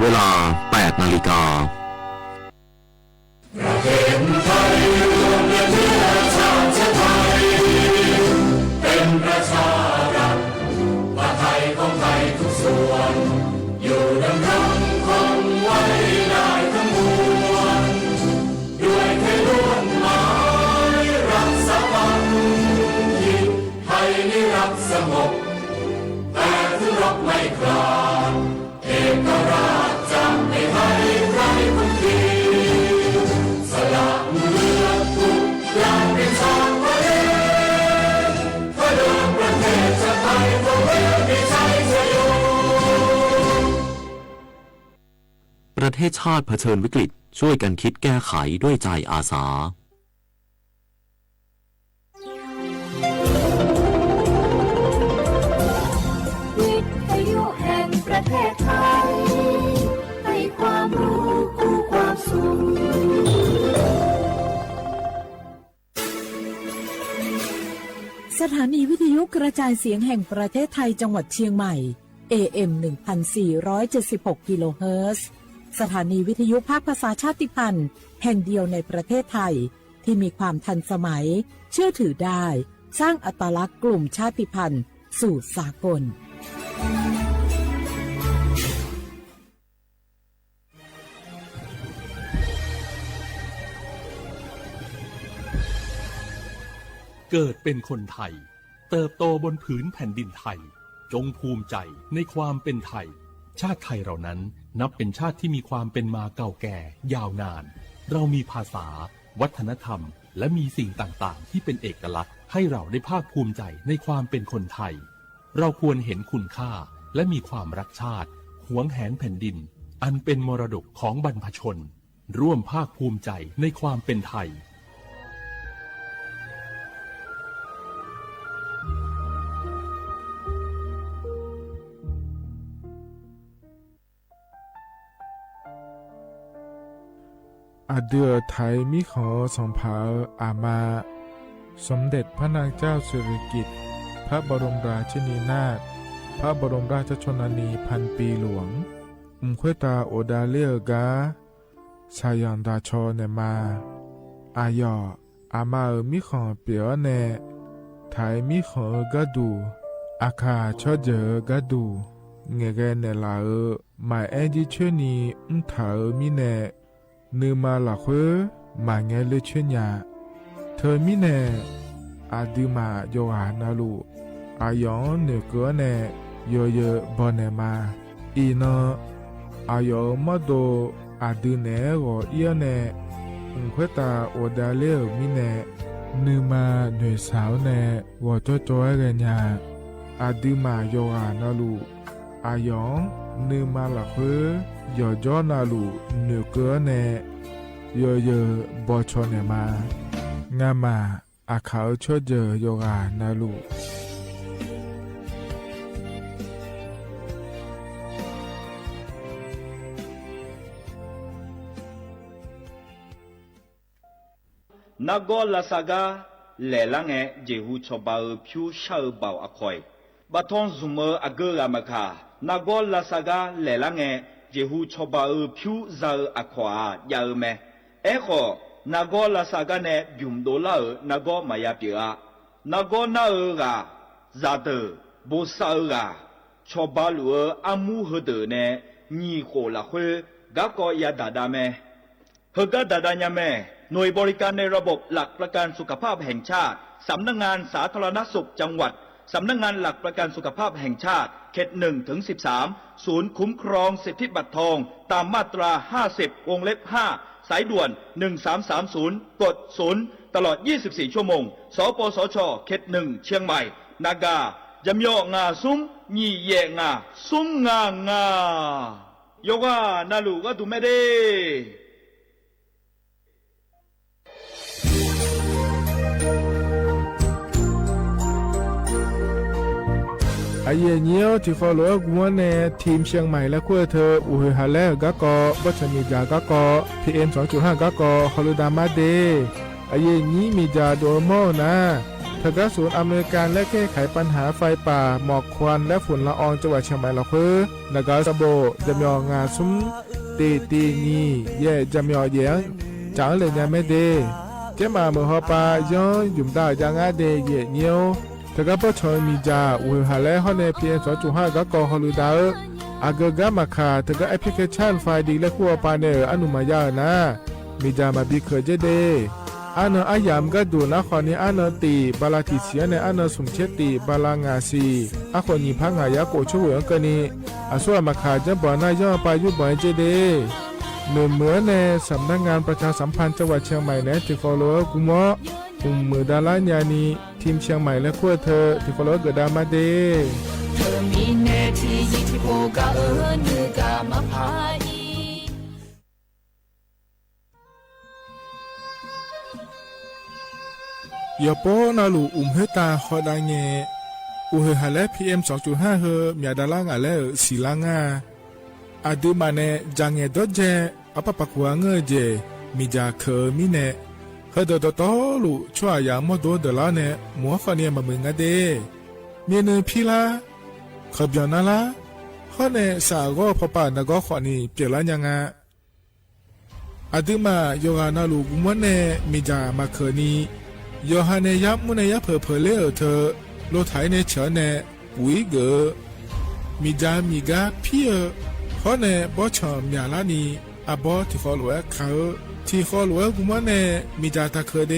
เวลา 8 นาฬิกาประเทศไทยรวมเชื้อชาติไทยเป็นประชารัฐว่าไทยของไทยทุกส่วนอยู่ดำรงคงไว้ได้ทั้งมวลด้วยไทยล้วนหมายรักษาความยิ่งไทยนิรักสงบแต่ถึงรบไม่กล้าเอกราชจะไม่ให้ใครคนทีสละเลือดทุกอย่างเป็นชาติไทยเพื่อเดินประเทศชาติไทยของเรามีชัยชโยประเทศชาติเผชิญวิกฤตช่วยกันคิดแก้ไขด้วยใจอาสาวิทยุแห่งประเทศไทยให้ความรู้คู่ความสุขสถานีวิทยุกระจายเสียงแห่งประเทศไทยจังหวัดเชียงใหม่ AM 1476 กิโลเฮิรตซ์สถานีวิทยุภาคภาษาชาติพันธุ์แห่งเดียวในประเทศไทยที่มีความทันสมัยเชื่อถือได้สร้างอัตลักษณ์กลุ่มชาติพันธุ์สู่สากลเกิดเป็นคนไทยเติบโตบนผืนแผ่นดินไทยจงภูมิใจในความเป็นไทยชาติไทยเรานั้นนับเป็นชาติที่มีความเป็นมาเก่าแก่ยาวนานเรามีภาษาวัฒนธรรมและมีสิ่งต่างๆที่เป็นเอกลักษณ์ให้เราได้ภาคภูมิใจในความเป็นคนไทยเราควรเห็นคุณค่าและมีความรักชาติหวงแหนแผ่นดินอันเป็นมรดกของบรรพชนร่วมภาคภูมิใจในความเป็นไทยอาเดือไทยมิขอสองเผาอามาสมเด็จพระนางเจ้าสิริกิติ์พระบรมราชินีนาถพระบรมราชชนนีพันปีหลวงควยตาโอดาเลียกาชายันดาชอเนมาอายออามามิขอเปียวเนไทยมิขอกะดูอาคาชอเจอกะดูเงเกเนลาหมายแอจิเชนีเถามิเนนือมาหลักเวมาเงเลเชญาเธอมิเนอาดิมาโยหานาลูอายองเนเกเนโยเยบอเนมาอีนอายอมาโดอาดิเนโกเอียเนควยตาโอดาเลมิเนนือมาหน่วยสาวเนวอจอยเรญาอาดิมาโยหานาลูอายองนือมาหลักเวยอจอนาลูเนเกเนโยเยบอชอเนมางามาอาเขาชอเจโยกานาลูนักกอลาสากาเล่ลังเอเจหูชอบาผิวชาบ่าวอคอยบัทอนซุมอเกอรามคานักกอลาสากาเล่ลังเอเจหูชอบาผิวซาอควายาเมเอโคนักกอลาสากาเนยุมโดลานักกอมายาปิอานักกอนาเอกาซาเตบูซาเอกาชอบาลูอามูฮเดเนญีโคลาเฮกะกอยาดาดาเมเฮกะดาดาญาเมหน่วยบริการในระบบหลักประกันสุขภาพแห่งชาติสำนักงานสาธารณสุขจังหวัดสำนักงานหลักประกันสุขภาพแห่งชาติเขต1 ถึง 13ศูนย์คุ้มครองสิทธิบัตรทองตามมาตรา50วงเล็บ5สายด่วน1330กด0ตลอด24ชั่วโมงสปสชเขต1เชียงใหม่นากายำยองาซุ้มญีเยงาซุ้มงางาโยกานาลูกะตุเมเดไอเยี่ยเนี้ยวที่ฟอลโล่กวนเนทีมเชียงใหม่และขั้วเธออุฮาเลกะกอวัชมีจากะกอ PM 2.5 กะกอฮอลดามาเดไอเยี่ยนี้มีจาโดโมนะท ทกศูนย์อำนวยการและแก้ไขปัญหาไฟป่าหมอกควันและฝุ่นละอองจังหวัดเชียงใหม่ละคือนกาสโบจำยองงาซุ้มตีนีเย่จำยอเยียงจางเลยยังไม่เดเจ้ามาเมื่อฮอปาย้อนยุ่มดาวจางอาเดเย่เนียวทกปชมีจ่าอุหาและฮอนในเพียง2.5ก็กอฮอลูดาวอากกามาคาทกแอปพลิเคชันไฟดีและขั้วปาเนออนุมายานะมีจ่ามาบีเคเจเดอันอายามก็ดูนะขอนี้อันตีบาลาติเสียในอันสมเชติบาลางาซีอาคนนี้พังหายาโกช่วยกันนี้อาส่วนมาขาจะบ่อนายย่อไปยุบ่อยเจเดเหมือนในสำนักงานประชาสัมพันธ์จังหวัดเชียงใหม่และที่ฟอลโล่กุมะมือดาราญานีทีมเชียงใหม่และขั้วเธอที่ฟอลโล่เกิดดามาเดเธอมีแน่ที่ที่โบกาเนือกามาพายยาโปนาลูเฮตาขอดาเงอุเฮฮาเล PM 2.5 เฮมีดาลางาเลสีลางาอาดูมาเนจังเงดเจอปะปะกัวเงเจมีจาเคมีเนเฮดดตอลูชัวยามอดดลาเนมัวฟาเนียมามึงอเดเมียนพีลาขบยอนาลาฮอเนสากอพปานกอขอนีเปลายังาอาดูมาโยกานาลูกุมเนมีจามาเคนีโยฮาเนยับมุนยับเพอเลอเธอโลไถเนเฉเนปุยเกมีจามีกาพี่ฮอเนบอชอมยาลานีอาบอที่ฟอลเวเขาที่ฟอลเวกุมเนมีจาตะเคเด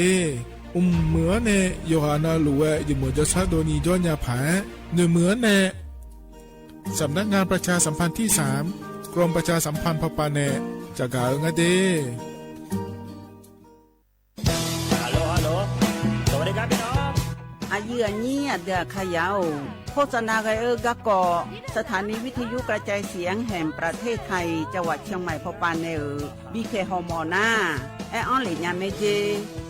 เหมือนเนโยฮานาลูเวอยู่เหมือนจะซาโดนีจอนยาผาเหมือนเนสำนักงานประชาสัมพันธ์ที่3กรมประชาสัมพันธ์พปาเนจากกาเงเดอายุนี้เดือขยาวโฆษณาไกกะกอสถานีวิทยุกระจายเสียงแห่งประเทศไทยจังหวัดเชียงใหม่พปานเนบีเคฮอมอนาแอออนหลีญาเมเจ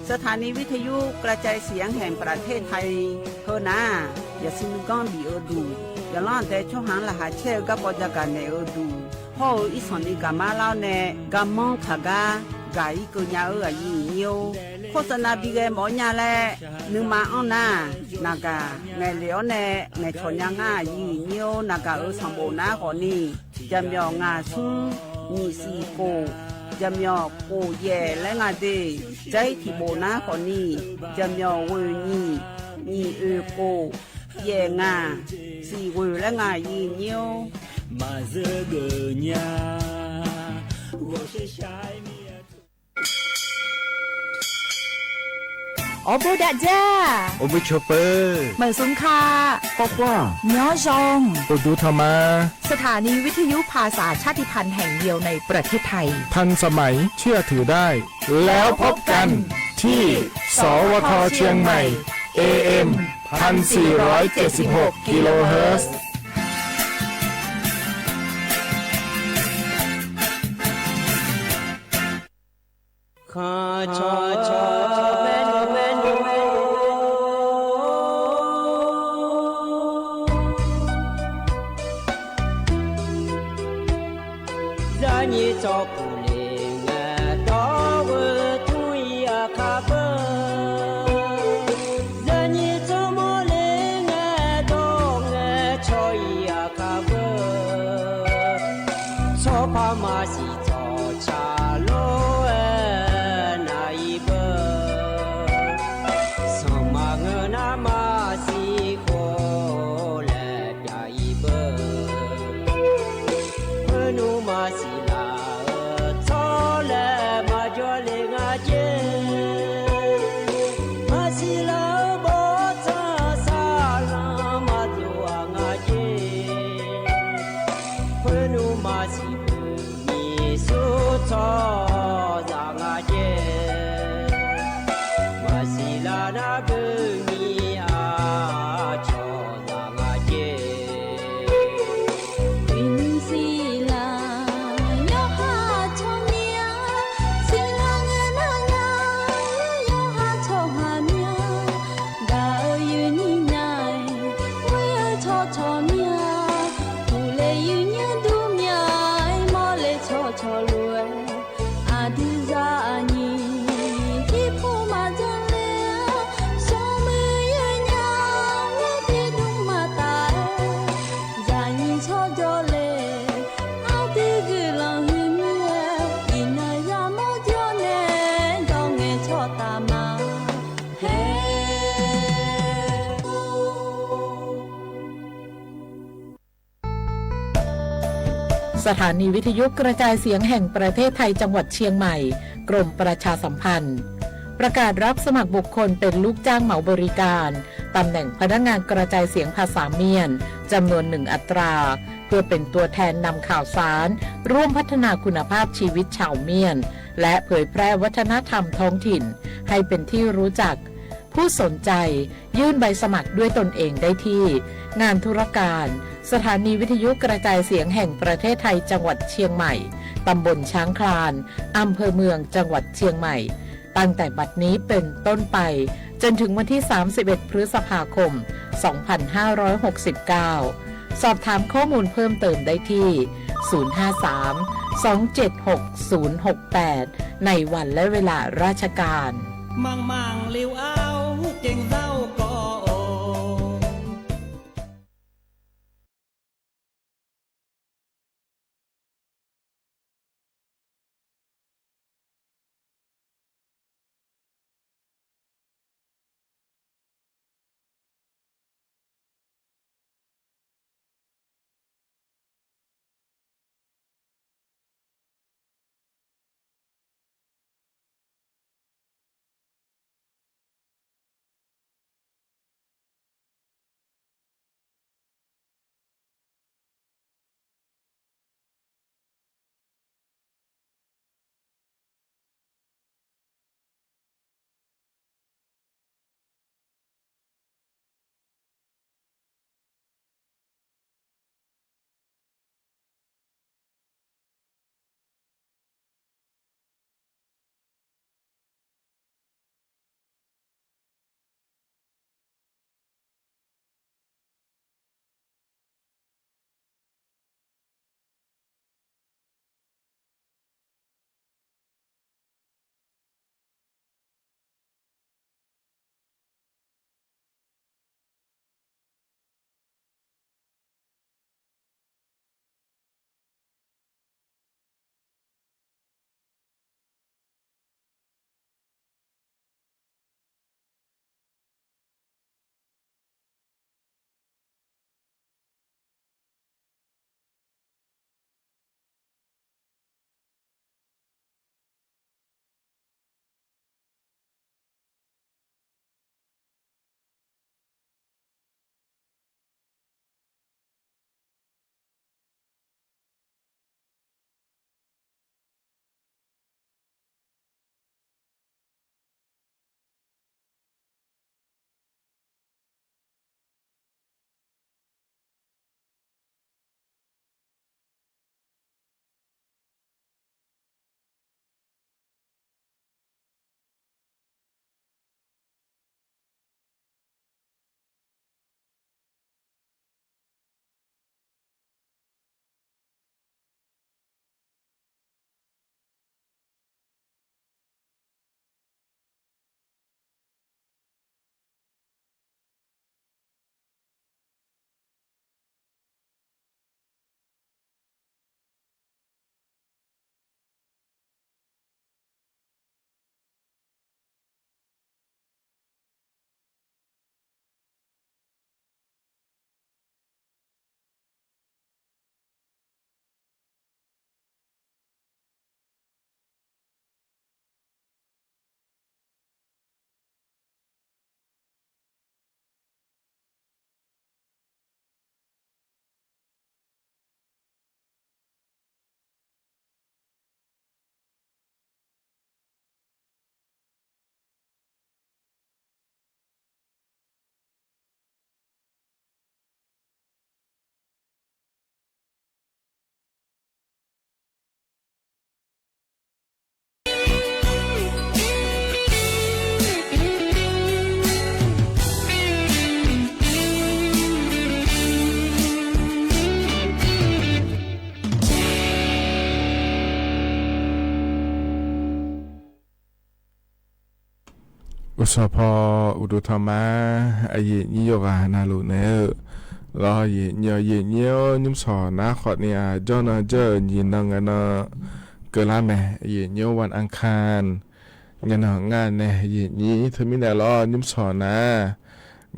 สถานีวิทยุกระจายเสียงแห่งประเทศไทยเฮนาอย่าซิมกอนบีดูอย่าล้อนแต่ช่วงหันละหาเชกะปอจักานเนดูฮออีสอนีกามาลาวเนกามองขากากาอีกุญาอายุเนียวโฆษณาบีเกหมอญาแลนึมาอ้อนนานากาไงเหลียวเนไงชนยังอายีเนียวนากาสัมโบนาขอนี่จำยองาซุงมีสีโกจำยอโกเย่และงาเดใจที่โบนาขอนี่จำยอเวนี่มีโกเย่งาสีเวและงายีเนียวมาเจอเกญา我是ชายโอโบดาจ้าโอเบชเปอร์เหมือนสงคาปอกว่าเนาะจงปดูธรรมาสถานีวิทยุภาษาชาติพันธุ์แห่งเดียวในประเทศไทยทันสมัยเชื่อถือได้แล้วพบกันที่สวทเชียงใหม่ AM 1476 กิโลเฮิรตซ์ข้าชอชอเมนูเมนูเมนูรานีจอปูเลงดอวทุยอาคาเบรานีจอโมเลงดองชอยอาคาเบชอพามาสิจอชาโลที่ผู้มาจังเลี้ยสองมือ สถานีวิทยุกระจายเสียงแห่งประเทศไทยจังหวัดเชียงใหม่กรมประชาสัมพันธ์ประกาศรับสมัครบุคคลเป็นลูกจ้างเหมาบริการตำแหน่งพนักงานกระจายเสียงภาษาเมียนจำนวน1 อัตราเพื่อเป็นตัวแทนนำข่าวสารร่วมพัฒนาคุณภาพชีวิตชาวเมียนและเผยแพร่วัฒนธรรมท้องถิ่นให้เป็นที่รู้จักผู้สนใจยื่นใบสมัครด้วยตนเองได้ที่งานธุรการสถานีวิทยุกระจายเสียงแห่งประเทศไทยจังหวัดเชียงใหม่ตำบลช้างคลานอำเภอเมืองจังหวัดเชียงใหม่ตั้งแต่บัดนี้เป็นต้นไปจนถึงวันที่31 พฤษภาคม 2569 สอบถามข้อมูลเพิ่มเติมได้ที่ 053-276-068 ในวันและเวลาราชการมังลิวเอาเก่งเศร้าก็โออุสพออุดุธรรมะอายินิโยกานาลุเนรอเยเนียวเยเนียวนิมสอนาขอดเนี่ยจอนะเจอยินนังกันเกลาแม่เยเนียววันอังคารงานงานเนี่ยเยนี้เธอมีแต่รอนิมสอนะ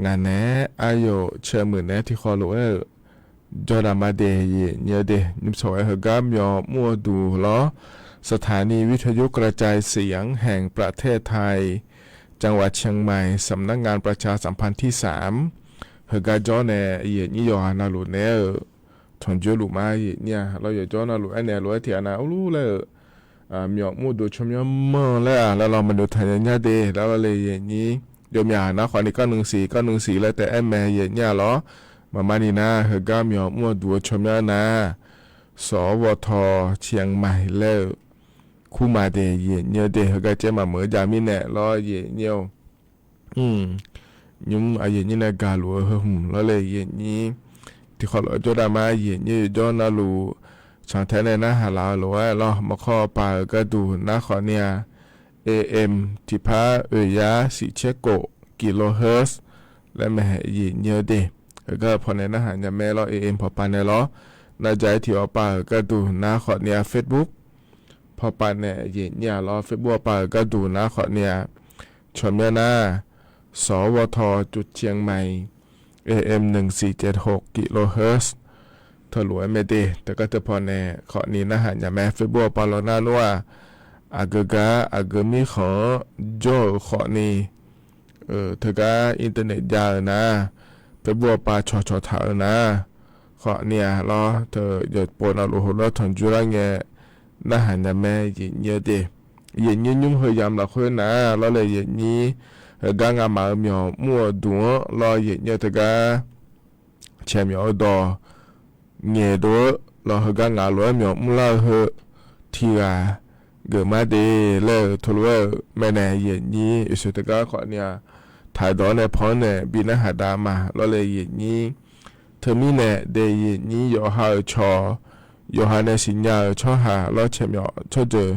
งานแน่อายุเชื่อหมื่นแน่ที่คอลุ จอดามาเดเยเนเดนิมสวยเฮกามยอมัวดูล้อสถานีวิทยุกระจายเสียงแห่งประเทศไทยจังหวัดเชียงใหม่สำนักงานประชาสัมพันธ์ที่3เฮกาจอเนเยนิยอนาลุเนทนจูลุมาเยเนี่ยเราอย่าจอนาลุอันเนลุเทียนาอู้เลยมีอมูดูชมยมแล้วเรามาดูทันยาเดแล้วเราเลยเยนี้เดี๋ยวมีนะขอนี้914แล้วแต่แอมแม่เยเนี่ยเหรอมานี่นะเฮกามีอมูดูชมยานะสวทเชียงใหม่แล้วคู่มาเดเยเนี่ยเดเฮกาเจมาเหมือจามิแน่รอเยเนี่ยยุ้มเยนี่นะกาลัวแล้วเลยเยนี้ที่เขาจดามาเยนี่จอนาลูช่างแท้ในนะหาลาหรือว่าเรามาข้อปาก็ดูนะขอเนี่ย AM ที่พายาสีเชโกกิโลเฮิรตซ์และแม่ยีเยอะเดแล้วก็พอในนะหาจะแม่เรา AM พอปานในล้อน่าใจที่อปาก็ดูนะขอเนี่ย Facebook พอปานเนี่ยยีเนี่ยล้อ Facebook ปาก็ดูนะขอเนี่ยชมเนี่ยนะสวทจุดเชียงใหม่ AM 1476กิโลเฮิรตซ์ถลวยไม่ดีแต่ก็จะพอแน่ขอนี้นะฮะอย่าแม่เฟซบุ๊กปอลน่านัวอากกาอากมีขอโจขอนี้เธอก็อินเทอร์เน็ตยาวนะเฟซบุ๊กปาชอถานะขอเนี่ยรอเธอหยุดปนเอาลูกเราถอนจุระเงี้ยนะฮะอย่าแม่ยินเยอะดียินยุ่งเฮยามละคนนะเราเลยยินนี้กางามาเมียวมัวดัวรอยินเยอะเธอก็เชื่อมีเอาดอเงี้ยตัวเราเฮกันงาล้วนมีมุลาเฮทีกาเกิดมาดีเลยทุลเวแม่แน่เย็นนี้อิสุตกาขอเนี่ยถ่ายดอนในพอนเนี่ยบินหาดามาเราเลยเย็นนี้เธอมีเนี่ยเดยเย็นนี้ยอหาชอยอหาในสิญญาชอหาเราเฉมีชอเจอ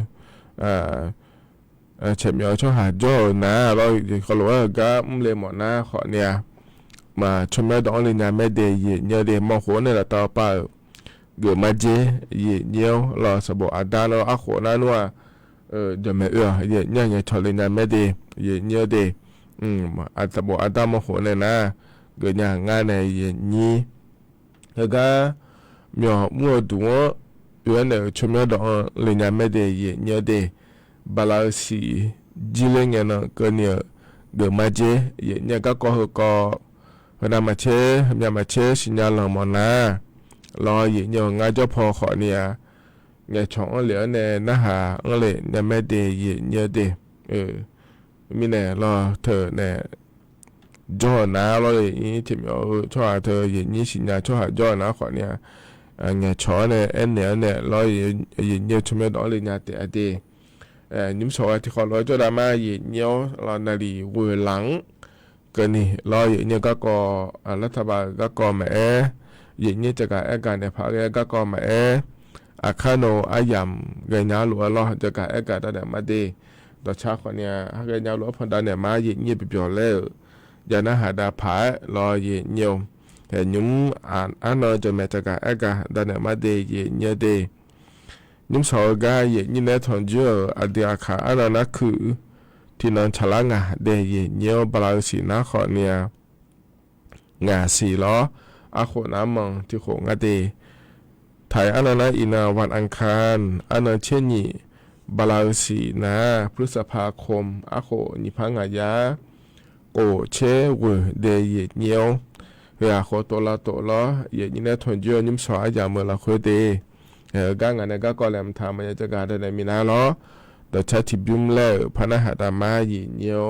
เฉมีชอหาโจนะเราเขาบอกว่าก็เลยหมดนะขอเนี่ยมาชมแม่ดองเลยนะแม่เดย์เยอะเดย์มองหัวเนี่ยละต่อไปเกิดมาเจเยี่ยวเราสบอาดาเราอาหัวนั่นว่าเดี๋ยวแม่เนี่ยชอเลยนะแม่เดย์เยอะเดย์อาสบอาดามองหัวเนี่ยนะเกิดอย่างง่ายในนี้แล้วก็มีมัวดัวอยู่ในชมแม่ดองเลยนะแม่เดย์เยอะเดย์บาลาสีจิเลงเนาะก็เนี่ยเกิดมาเจเนี่ยก็เวลามาเชสิญญาหลังมอนะรอเยอะง่ายจะพอขอเนี่ยไงช่องเหลือเนี่ยนะฮะเลยเนี่ยไม่เดย์เยอะเดมีเนี่ยรอเธอเนี่ยจอนะรอเลยที่มีชอบเธอเย็นนี้สิญญาชอบจอนะขอเนี่ยไงช่อเนี่ยเนี่ยรอเยอะชมดอเลยเนี่ยแต่เดนิมสอยที่ขอรอจะได้มาเยอะรอนาลีเวหลังก็นี่รออย่างนี้ก็รัฐบาลก็แม่อย่างนี้จะการการในภาคก็แม่อาคาโนอายำเกณฑ์หลวงรอจะการการตั้งแต่มาดีต่อชาคนเนี่ยเกณฑ์หลวงพันธุ์เนี่ยมาอย่างนี้ไปเปล่าเลยอย่านะหาดาผายรออย่างเดียวแต่ยุ่มอันนั้นจะแม่จะการการตั้งแต่มาดีอย่างนี้ดียุ่มสาวก็อย่างนี้ในทางเจออดีอาคาอันนั้นคือที่นั่นฉลางเดียเยี่ยวบลาสีนาขอเนี่ยงาสีล้ออาโขน้ำมังที่โขงเดไทยอันนั้นอินาวันอังคารอันนั้นเช่นนี้บลาสีนาพฤษภาคมอาโขนิพังายาโกเชวเดียเยี่ยวเฮียโคตัวละตัวล้อเยี่ยนี่นะทนเยอะยิ้มสวยอย่างเมื่อละคุยเดก้างานก็แหลมทำมันจะการได้มีนาล้อแต่ชัดที่บุ้มเล่พนักหาดามาหยินเยียว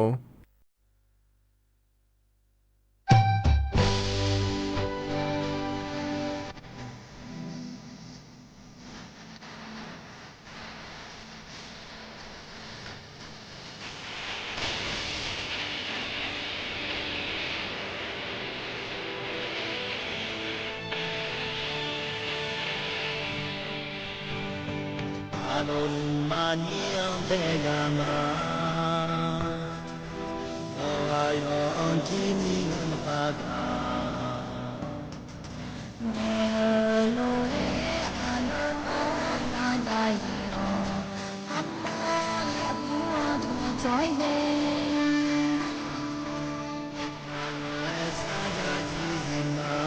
Anon maniyang tegama Ayon kining paga Neloe anon nadayo Amon yabuat watoyne Esada jihima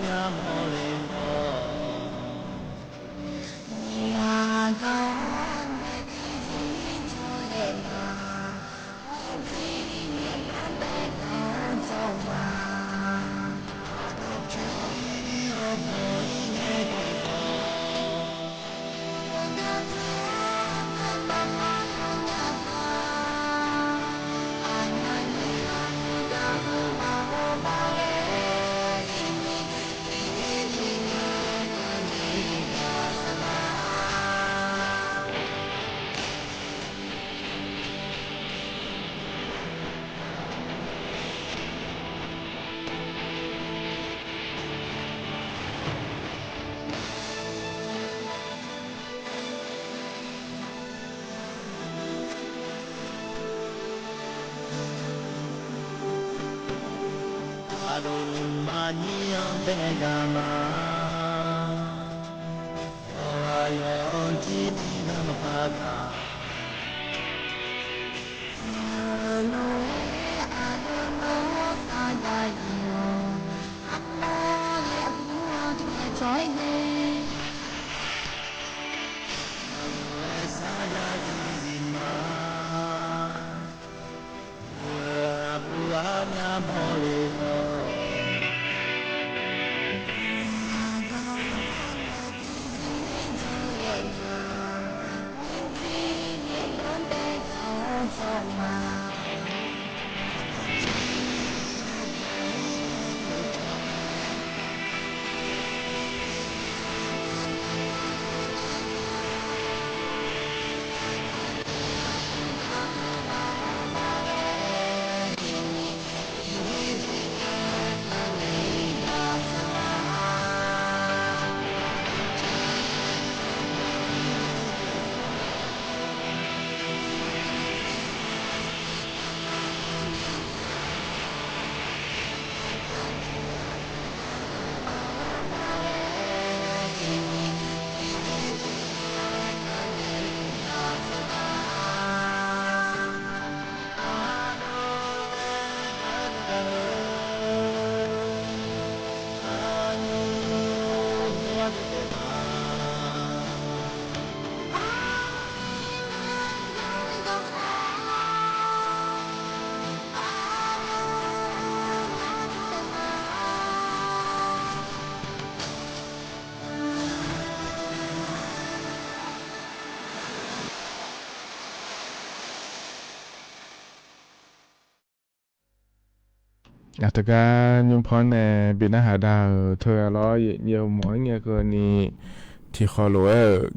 များမောလေတော့လာတော့မာနီယံဘေကမာအာယောတိနမပါကာနောအာဒနောသာယာယောအမေယေဘူတိချွိုင်းနေသာယာဒီမာဘူအာနာမောလေနောอาตการยุงพรในบินอาหารดาวเธอล้อเยี่ยวหมอยเงี้ยก็นี่ที่ขอรู้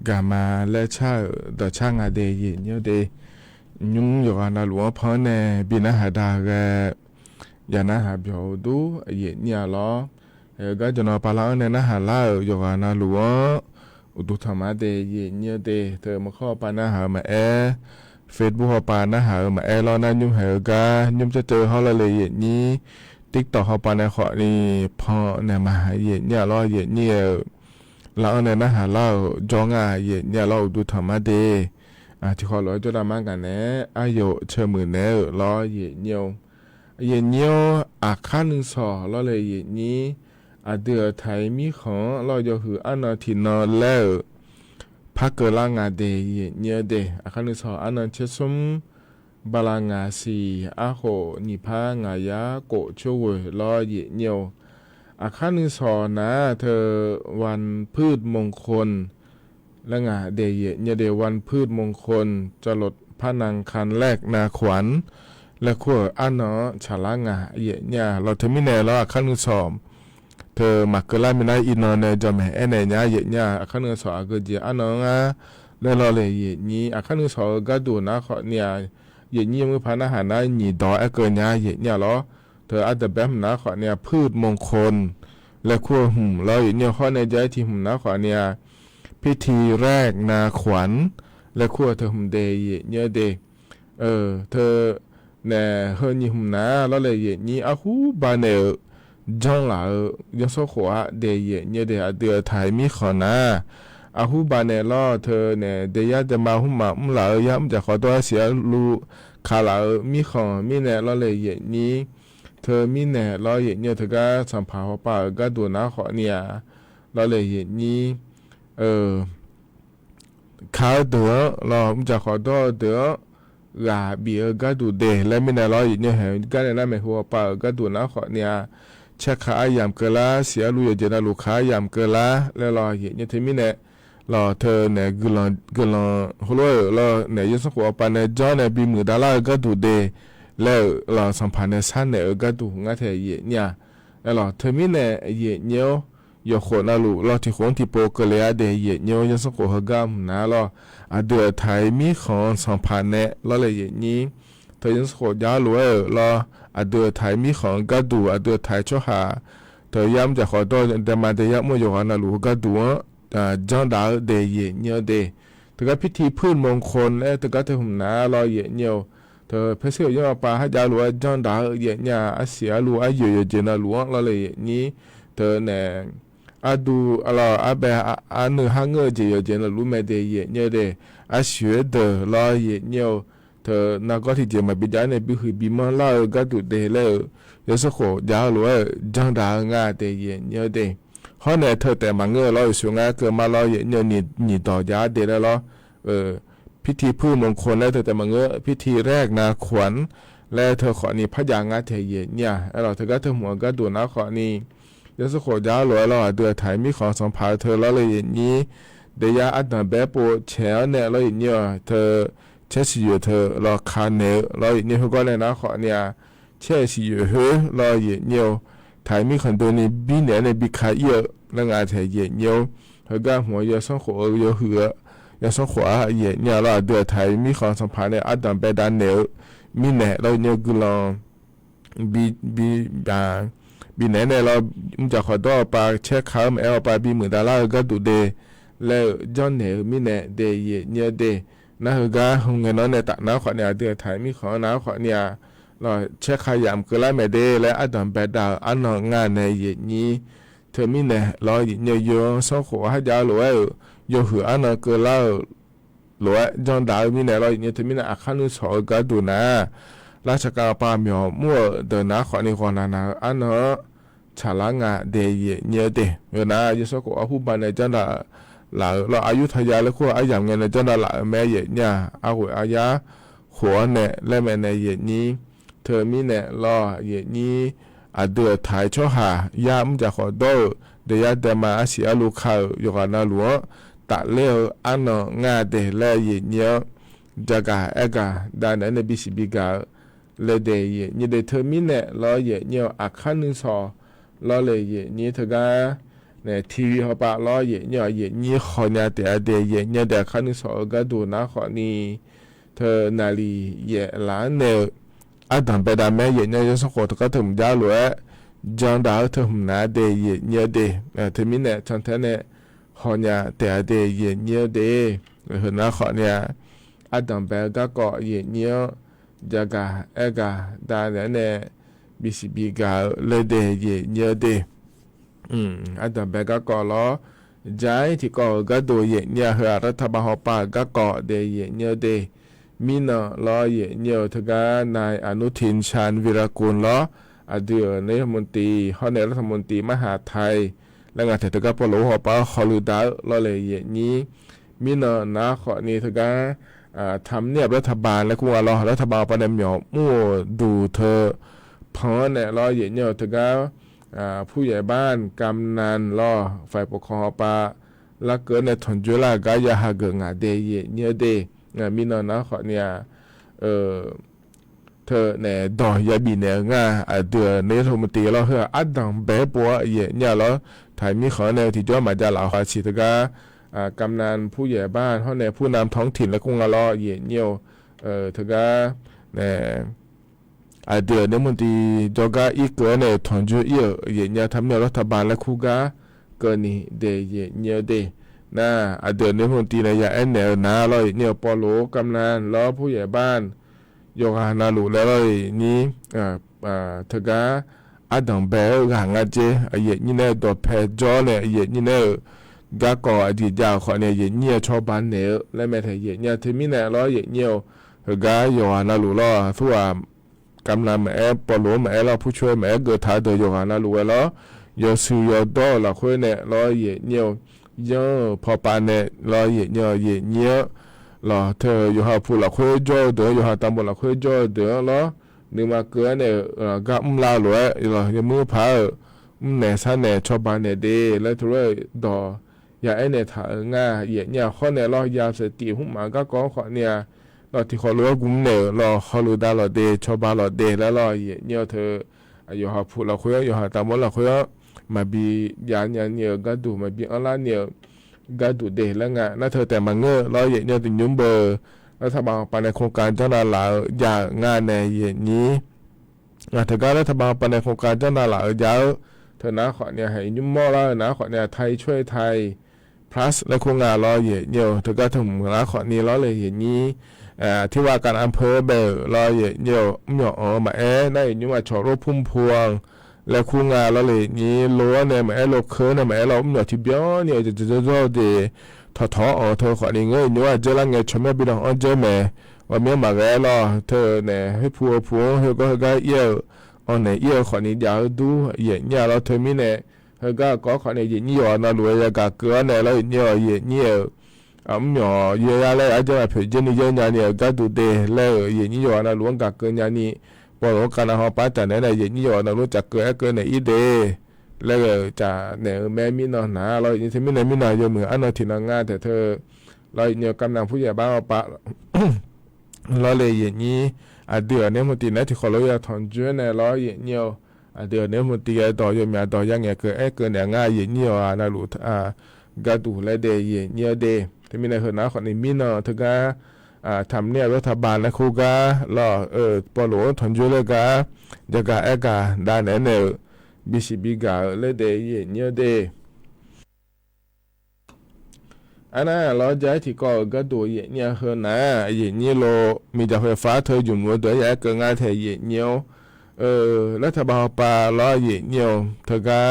กามาและชาดช่างอาเดยเยี่ยวเดยุงอยู่กันหลวงพรในบินอาหารดาวแกยานาหาเบียวดูเยี่ยเนี่ยล้อก็จะนอปลาในนาหาล่าอยู่กันหลวงอุตุธรรมะเดยเยี่ยวเดเธอมาข้อปานาหามาเฟซบุ๊กปานาหามาล้อนั่นยุ่งเหรอกายุ่งจะเจอเขาละเลยเยี่ยนี้ติ๊กต่อเขาปาในขอนี่พอในมาหาเยี่ยเนี่ยล้อเยี่ยเนี่ยแล้วในนาหาล่าจองเยี่ยเนี่ยล้ออุตุธรรมะเดที่ขอร้อยจุดมากันเนี่ยอายุเชื่อมือเนี่ยล้อเยี่ยเนี่ยอาคารหนึ่งสอล้อเลยเยี่ยนี้เดือไทยมีของล้อจะคืออันนาทีนอแล้วพักเกลางาเดยเนี่ยเดอาคารนึกสออันนั้นเชสมบาลางาสีอาโหนิพางายาโกช่วยรอเยเนี่ยอาคารนึกสอนะเธอวันพืชมงคลและงาเดยเนี่ยเดวันพืชมงคลจะลดพนังคันแรกนาขวัญและขั้วอันเนาะฉลางาเยเนี่ยเราเทมิเนแล้วอาคารนึกสอเธอมักเกล้าไม่ได้อินนอนในจอมแห่ในเนี้ยเยอะเนี่ยอาคารนึกสอก็จะอันน้องแล้วเราเลยเยอะนี้อาคารนึกสอก็ดูนะเขาเนี่ยเยอะนี้มือพันอาหารได้หนีดอเกินเนี่ยเยอะเนี่ยล้อเธออาจจะแบบนะเขาเนี่ยพืชมงคลและขั้วหุ่มเราเยอะเนี่ยข้อในใจที่หุ่มนะเขาเนี่ยพิธีแรกนาขวัญและขั้วเธอหุ่มเดยเยอะเนี่ยเดเธอเนี่ยเฮนี่หุ่มนะเราเลยเยอะนี้อาหูบานเนอจังหล่ะยังโซขวาเดยเนี่ยเดเดือไทยมีขอนะอาหูบานเนล่อเธอเนี่ยเดียจะมาหุ่มมาหล่ะย้ำจะขอตัวเสียลูคาหล่ะมีขอมีเนี่ยเราเลยเยนี้ เธอมีแน่รอเย็นเนี่ยเธอก็สัมภาระป่าก็ดูนะขอเนี่ยเราเลยเย็นนี้ข้าวเดือเราจะขอตัวเดือลาบีก็ดูเดและไม่ได้รอเย็นเนี่ยเห็นก็เลยน่าไม่หัวป่าก็ดูนะขอเนี่ยเช็คขายามเกล้าเสียรู้เย็นนะลูกค้ายามเกล้าแล้วรอเย็นเนี่ยเธอมีแน่รอเธอเนี่ยกลังหัวเราะเราเนี่ยยังสักหัวป่าเนี่ยจอเนี่ยบีมือดาราก็ดูเดแล้วเราสัมพันธ์ในชั้นเนี่ยก็ดูงั้นเธอเย็นเนี่ยแล้วเธอมีเนี่ยเย็นเนี่ยยกคนน่ารู้เราที่คนที่โปกเลยอะเดียเย็นเนี่ยยังสักหัวกำนะเราเดือไทยมีของสัมพันธ์เนี่ยเราเลยเย็นนี้เธอยังสักหัวยารู้เราเดือไทยมีของก็ดูเดือไทยชั่วหาเธอย้ำจะขอตัวแต่มาเดียมั่วยกันน่ารู้ก็ดูจังดาวเดียเย็นเนี่ยเดแต่ก็พิธีพืชมงคลแล้วแต่ก็เธอหุ่นนะเราเย็นเนี่ยเธอเพื่อเสียยอดปลาให้ยารู้จังดาวเย็นเนี่ยเสียรู้เยอะๆเจน่ารู้เราเลยเย็นนี้เธอเนี่ยดูเราแบบหนึ่งห้างเงินเจียเจนรู้ไม่ได้เย็นเนี่ยเด学的เราเย็นเนี่ยเธอนักก็ที่จะมาบิดาเนี่ยบิคือบิมันเราก็ดูเดแล้ว有时候ยารู้จังดาวงาเดเย็นเนี่ยเดเพราะเนี่ยเธอแต่มาเงินเราอยู่งาเกิดมาเราเย็นเนี่ยนี่ต่อยาเดแล้วพิธีพืชมงคลแล้วเธอแต่มาเงินพิธีแรกนาขวัญแล้วเธอขอนี่พยางาเทเย็นเนี่ยเราเธอก็เธอหัวก็ดูนะขอนี่ยังสักหัวยาหลวยเราเดือดไทยมีของสัมภาระเธอแล้วเลยอย่างนี้เดียอัดแบบโปแฉเนี่ยเราอย่างนี้เธอเชื่อสิอยู่เธอเราคาเนเราอย่างนี้เขาก็เลยนะขอเนี่ยเชื่อสิอยู่เฮ้เราอย่างนี้ไทยมีคนตัวนี้บีเนี่ยในบีขายเยอะแล้วงานเธออย่างนี้เขาก็หัวยาสักหัวยาเหือยาสักหัวอย่างนี้เราเดือดไทยมีของสัมภาระเนี่ยอัดแบบด้านเนมีเนี่ยเราเนี่ยกุลองบีไหนเนี่ยเราจะขอตัวไปเช็คข่าวมาเอาไปบีมือดาราก็ดูเดแล้วจอนเนี่ยมีเนี่ยเดย์เนี่ยเดนะฮะก็หงเงินน้อยเนี่ยตัดน้าขอเนี่ยเดือดไทยมีของน้าขอเนี่ยเราเช็คข่าวยามก็ไล่ไม่ได้แล้วอัดแบบดาวอันนองานในเย็นนี้เธอมีเนี่ยเราเนี่ยโยนส่งหัวให้ยาวหรือว่าโยหัวอันนองก็เล่าหรือว่าจอนดาวมีเนี่ยเราเนี่ยเธอมีเนี่ยอาคารนุสาวก็ดูนะราชการป่าเมียวมั่วเดินหน้าขอในคนนั้นอันเนาะชาลางาเดียเนี่ยเดเวลาจะสกุลผู้บันในจันทร์เราอายุทยาแล้วก็อายุเงินในจันทร์แม่เยเนี่ยอาหัวอายาหัวเนี่ยและแม่ในเยนี้เธอมีเนี่ยรอเยนี้เดือดถ่ายช่อหายามจะขอโดเดียเดมาเสียลูกเขาอยู่กันนะหลวงตัดเลี้ยวอันเนาะงาเดและเยเนี่ยจะกะกะด้านในบิสิบิกาเลยเดียนี่เดเธอมีเนี่ยรอเยเนี่ยอาคารนึงสอเราเลยเยนี่เธอก็เนี่ยทีวีเขาปะเราเยเนี่ยเยนี่ขอเนี่ยแต่เดียเนี่ยแต่ครั้งนึงสอก็ดูนะขอนี่เธอนาลีเยหลานเนี่ยดันไปดันแม่เยเนี่ยจะสกุลเธอก็ถึงยาหลวยจังดาวเธอหุ่นนาเดียเนี่ยเดเธอมีเนี่ยฉันเธอเนี่ยขอเนี่ยแต่เดียเนี่ยเดเห็นนะขอเนี่ยดันไปก็เกาะเยเนี่ยจะกะกะด้านเนี่ยบิสิบิกาเลเดเยเนี่ยเดดันไปก็เกาะล้อใจที่เกาะก็ดูเยเนี่ยเฮารัฐบาลป่าก็เกาะเดเยเนี่ยเดมีน่ะล้อเยเนี่ยทกานายอนุทินชาญวิรากูลล้อเดือนรัฐมนตรีเขาในรัฐมนตรีมหาไทยและงานเทศกาลปลุหัวป่าฮอลลูดาล้อเลยเยนี้มีน่ะนะขอนี้ทกาทำเนียบรัฐบาลและกูว่าเรารัฐบาลปนเหมียวมั่วดูเธอพอเนี่ยรอเย็นเนี่ยเธอก็ผู้ใหญ่บ้านกำนันรอฝ่ายปกครองปาแล้วเกิดในถนจุฬากายาหาเกิดงาเดยเนี่ยเดมีนนะขอเนี่ยเธอเนี่ยดอยยาบีเนี่ยง่าเดือในรัฐมนตรีเราเฮออัดดังแบบปัวเย็นเนี่ยเราถ่ายมีขอแนวที่จะมาจากเราหาชิตกากำนันผู้ใหญ่บ้านเขาในผู้นำท้องถิ่นและกรุงล้อเย็นเนี่ยเธอก็เนี่ยเดือนนี้มันที่จอกาอีกเกินเนี่ยถอนจุเยอะเย็นเนี่ยทำเนี่ยรัฐบาลและคู่กาเกินนี่เดยเย็นเนี่ยเดนะเดือนนี้มันที่เนี่ยยาเนี่ยนะเราเนี่ยปอโลกำนันล้อผู้ใหญ่บ้านยกนาลูแล้วเรานี่เธอก็ดังแบบหางเจเย็นนี่เนี่ยตัวเพจจอเนี่ยเย็นนี่เนี่ยก็ก่ออดีตยาวขอเนี่ยเย็นเนี่ยชอบบ้านเนี่ยและแม่ไทยเย็นเนี่ยที่มีเนี่ยล้อเย็นเนี่ยก็อยู่นาลูล้อทั่ว กำลังแม่ปอหลวงแม่เราผู้ช่วยแม่เกิดท้ายเดือดอยู่หานาลูเอล้อยอซื้อยอดอเราคุยเนี่ยล้อเย่เนียวย่อพอปานเนี่ยล้อเย่เนียวเย่เนียวล้อเธออยู่หาผู้เราคุยจ่อเดืออยู่หาตำบลเราคุยจ่อเดือล้อนึกมาเกินเนี่ยก็ลาหลวยล้อยังมือพาเนี่ยซะเนี่ยชอบบ้านเนี่ยดีแล้วทุเรศดออย่าไอเนี่ยถ่ายง่าเย่เนี่ยข้อเนี่ยล้อยาเสติหุ่มมาก็ก้องขอเนี่ยเราที่เขารู้ว่ากุ้งเนี่ยเราเขารู้ได้เราเดชอบบ้านเราเดแล้วเราเนี่ยเธออยู่หาผู้เราคุยอยู่หาตามว่าเราคุยมาบียานเนี่ยก็ดูมาบีอะไรเนี่ยก็ดูเดแล้วไงน่าเธอแต่มาเงื้อเราเนี่ยถึงยุ่งเบอร์รัฐบาลไปในโครงการเจ้าหน้าหลายอย่างงานในนี้เธอก็รัฐบาลไปในโครงการเจ้าหน้าหลายยาวเธอนะขอเนี่ยให้ยุ่งมั่วแล้วนะขอเนี่ยไทยช่วยไทย plus และโครงงานเราเนี่ยเธอก็ถึงนะขอนี้เราเลยอย่างนี้ที่ว่าการอำเภอเบลเราเนี่ยมาได้ยุ่งมาชอรบพุ่มพวงและโครงงานเราเลยนี้ล้วนเนี่ยมาโลเคเนี่ยมาเราที่เบี้ยเนี่ยจะเธอเธอขอนี้เงี้ยยุ่งว่าเจริญเงี้ยชมไม่ไปลองอันเจอแม่ว่าเมื่อมาแล้วเราเธอเนี่ยให้ผัวเธอก็เยี่ยอันเนี่ยเยี่ยขอนี้อยากดูเนี่ยเราเธอมีเนี่ยเธอก็ขอเนี่ยยี่ห้อน่ารวยก็เกลือเนี่ยเราเนี่ยเยอะเลยอาจจะเผื่อเจนี่เยอะเนี่ยก็ดูเดแล้วยี่ห้อน่ารวยก็เกลือนี่พอเราการหาปัจจัยเนี่ยยี่ห้อน่ารวยจะเกลือเนี่ยอีเดแล้วจะเนี่ยแม่มีนอนหนาเราอย่างที่มีเนี่ยมีนอนเยอะเหมือนอันนั้นที่นางงานแต่เธอเราเนี่ยกำลังผู้ใหญ่บ้านปะเราเลยอย่างนี้เดือนเนี่ยมันตีเนี่ยที่เขาเราอยากถอนเชื้อเนี่ยเราอย่างเนี่ยเดือนเนี่ยมันตีต่อยมีต่อยังไงเกิดเนี่ยง่ายอย่างเนี่ยน่ารู้ก็ดูแลเดย์เนี่ยเดย์ที่มีในหัวหน้าคนนี้มีนอถึงก็ทำเนี่ยรัฐบาลนะครูก็ล่อปอหลวงถอนเชื้อเลยก็จะก็ก็ได้เนี่ยบิสิบิกาเลเดย์เนี่ยเดย์อันนั้นเราจะที่ก็ดูเนี่ยหัวหน้าเนี่ยเรามีจะไฟฟ้าเธออยู่หัวเดียวก็ง่ายเธอเนี่ยรัฐบาลปาเราเนี่ยเธอก็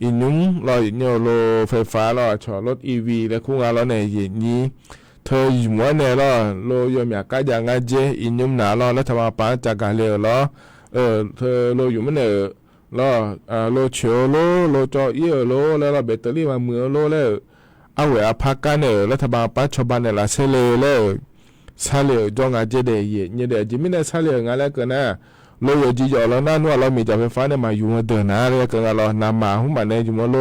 อินุ่งเราเนี่ยเราไฟฟ้าเราชอรถ EV และคู่งานเราเนี่ยนี้เธออยู่หัวเนี่ยเรายอมอยากก็อย่างเจอินุ่งหนาเรารัฐบาลปาจากการเลี้ยเราเธอเราอยู่มันเนี่ยเราเชียวเราจอเยี่ยแล้วเราแบตเตอรี่มาเมื่อแล้วเอาไว้พักกันเนี่ยรัฐบาลปัจจุบันเนี่ยละเซเลแล้วซาเลจงอาเจเดย์เนี่ยเดี๋ยวจิมิเนี่ยซาเลงานแล้วกันนะเราอยู่จีจ่อแล้วนั่นว่าเรามีจะไฟฟ้าเนี่ยมาอยู่มาเดินหน้าเลยกันเรานำมาหุ้มมาเนี่ยจุมาโล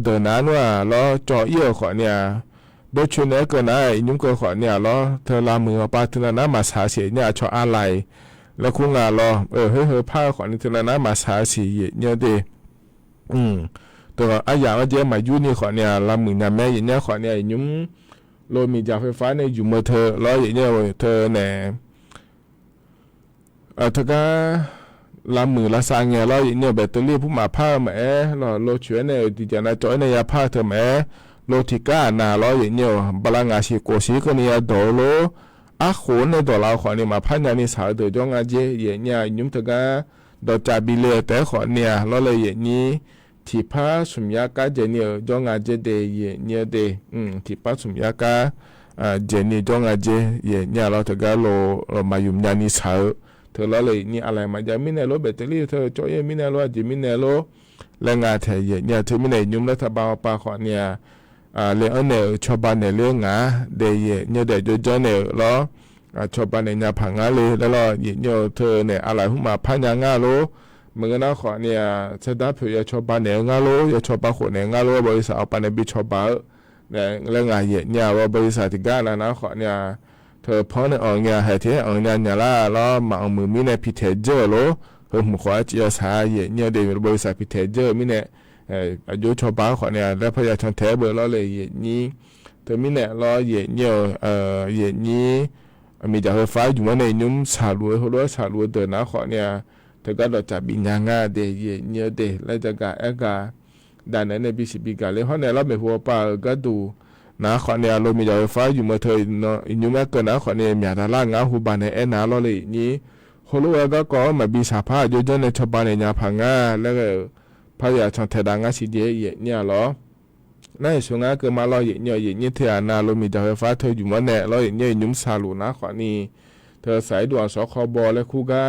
เดินหน้าว่าเราจอเยี่ยขอเนี่ยโดยชุนเนี่ยกันนะยุ่งก็ขอเนี่ยเราเธอลามือปาถึงนั้นมาสาเสียเนี่ยชออะไรแล้วคู่งานเราผ้าขอนี่ถึงนั้นมาสาเสียเนี่ยเดตัวอย่างว่าเจ้ามาอยู่นี่ขอเนี่ยลำมือเนี่ยแม่อย่างเนี้ยขอเนี่ยยุ่งโลมีจากไฟฟ้าเนี่ยอยู่เมื่อเธอแล้วอย่างเนี้ยเธอเนี่ยเธอก็ลำมือละสางเนี่ยแล้วอย่างเนี้ยแบตเตอรี่ผู้มาผ้าแม่โลเชื่อเนี่ยดีจังนะจอยเนี่ยผ้าเธอแม่โลทิก้านาแล้วอย่างเนี้ยบาลางาชิโกชิก็เนี่ยโดโลอาโขนในตัวเราขอเนี่ยมาพันยานิสาเดือดจงอาเจอย่างเนี้ยยุ่งเธอก็ดอกจับบิเลแต่ขอเนี่ยแล้วเลยอย่างนี้ที่พาสุมยากาเจเนี่ยจงอาเจเดย์เนี่ยเดที่พาสุมยากาเจเนี่ยจงอาเจเนี่ยเราถึงก็เรามาอยู่ยานิสาเธอแล้วเลยนี่อะไรมาจะมิเนโลแบตเตอรี่เธอจอยมิเนโลจะมิเนโลแรงงานเธอเนี่ยเธอมิเนยุ่มรัฐบาลปาขอเนี่ยเรื่องเนี่ยชาวบ้านเนี่ยเรื่องงาเดย์เนี่ยเดย์จอยเนี่ยแล้วชาวบ้านเนี่ยผังงาเลยแล้วเนี่ยเธอเนี่ยอะไรหุ้มมาพันยางาโลเมื่อนั้นขอเนี่ยเสด็จเผยชาวบ้านเนี่ยงาโลยชาวบ้านคนเนี่ยงาโลบริษัทเอาไปในบิชาวบ้านเนี่ยเรื่องงานเนี่ยว่าบริษัทที่การนะขอเนี่ยเธอพอในอ่างเนี่ยให้เธออ่างเนี่ยละแล้วมาเอามือมีในพิเทเจอร์โลเพิ่มขวาจีอาสาเนี่ยเดี๋ยวบริษัทพิเทเจอร์มีเนี่ยอายุชาวบ้านขอเนี่ยแล้วพยาชนเทเบอร์แล้วเลยนี้เธอมีเนี่ยแล้วเนี่ยนี้มีจากไฟฟ้าอยู่ในนุ่มสาลัวหัวสาลัวเดินนะขอเนี่ยเธอก็เราจะบินยังง่าเดย์เนี่ยเดย์แล้วจะการด้านในบิสิบิกาเลยเพราะเนี่ยเราไม่หัวป่าก็ดูนะขอเนี่ยเรามีจากไฟฟ้าอยู่มาเธอเนาะยุ่งมากเกินนะขอเนี่ยมีอะไรล่างงาหูบานในนะเราเลยนี้หัวก็มาบิสาผ้าโยนในชาวบ้านในยาพังงาแล้วก็พยาชนเทดังงาสิเดียเนี่ยหรอนั่นส่วนงาเกิดมาเราเนี่ยเทียนาเรามีจากไฟฟ้าเธออยู่มาเนี่ยเราเนี่ยยุ่งสาลุนะขอนี่เ เธอสายด่วนสคบและคู่กา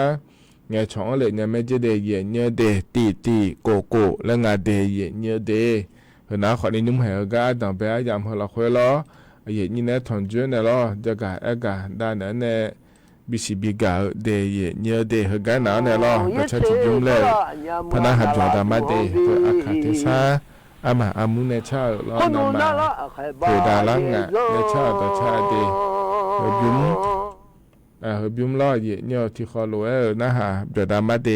ไงช่องเลยเนี่ยไม่จะเดเยเนื้อเดตีโกโก้และงาเดเยเนื้อเดเฮน่าขอนินุ่มเหรอกาดังไปยามหัวเราคุยล้อเยนี่เนี่ยถอนจุนเนี่ยล้อจะกาเอกาด้านนั้นเนี่ยบิสิบิกาเดเยเนื้อเดเฮกันหนาวเนี่ยล้อก็ใช้ที่ยุ่มเลยพนักหัดจอดามาเดเธออาคาเทซาอามาอามุเนชาล้อนำมาเธอดาลังอ่ะเนชาต่อชาเดเฮยุ่มบิมล้อเยเนี่ยที่คอโลนะฮะเดี๋ยวดามาเด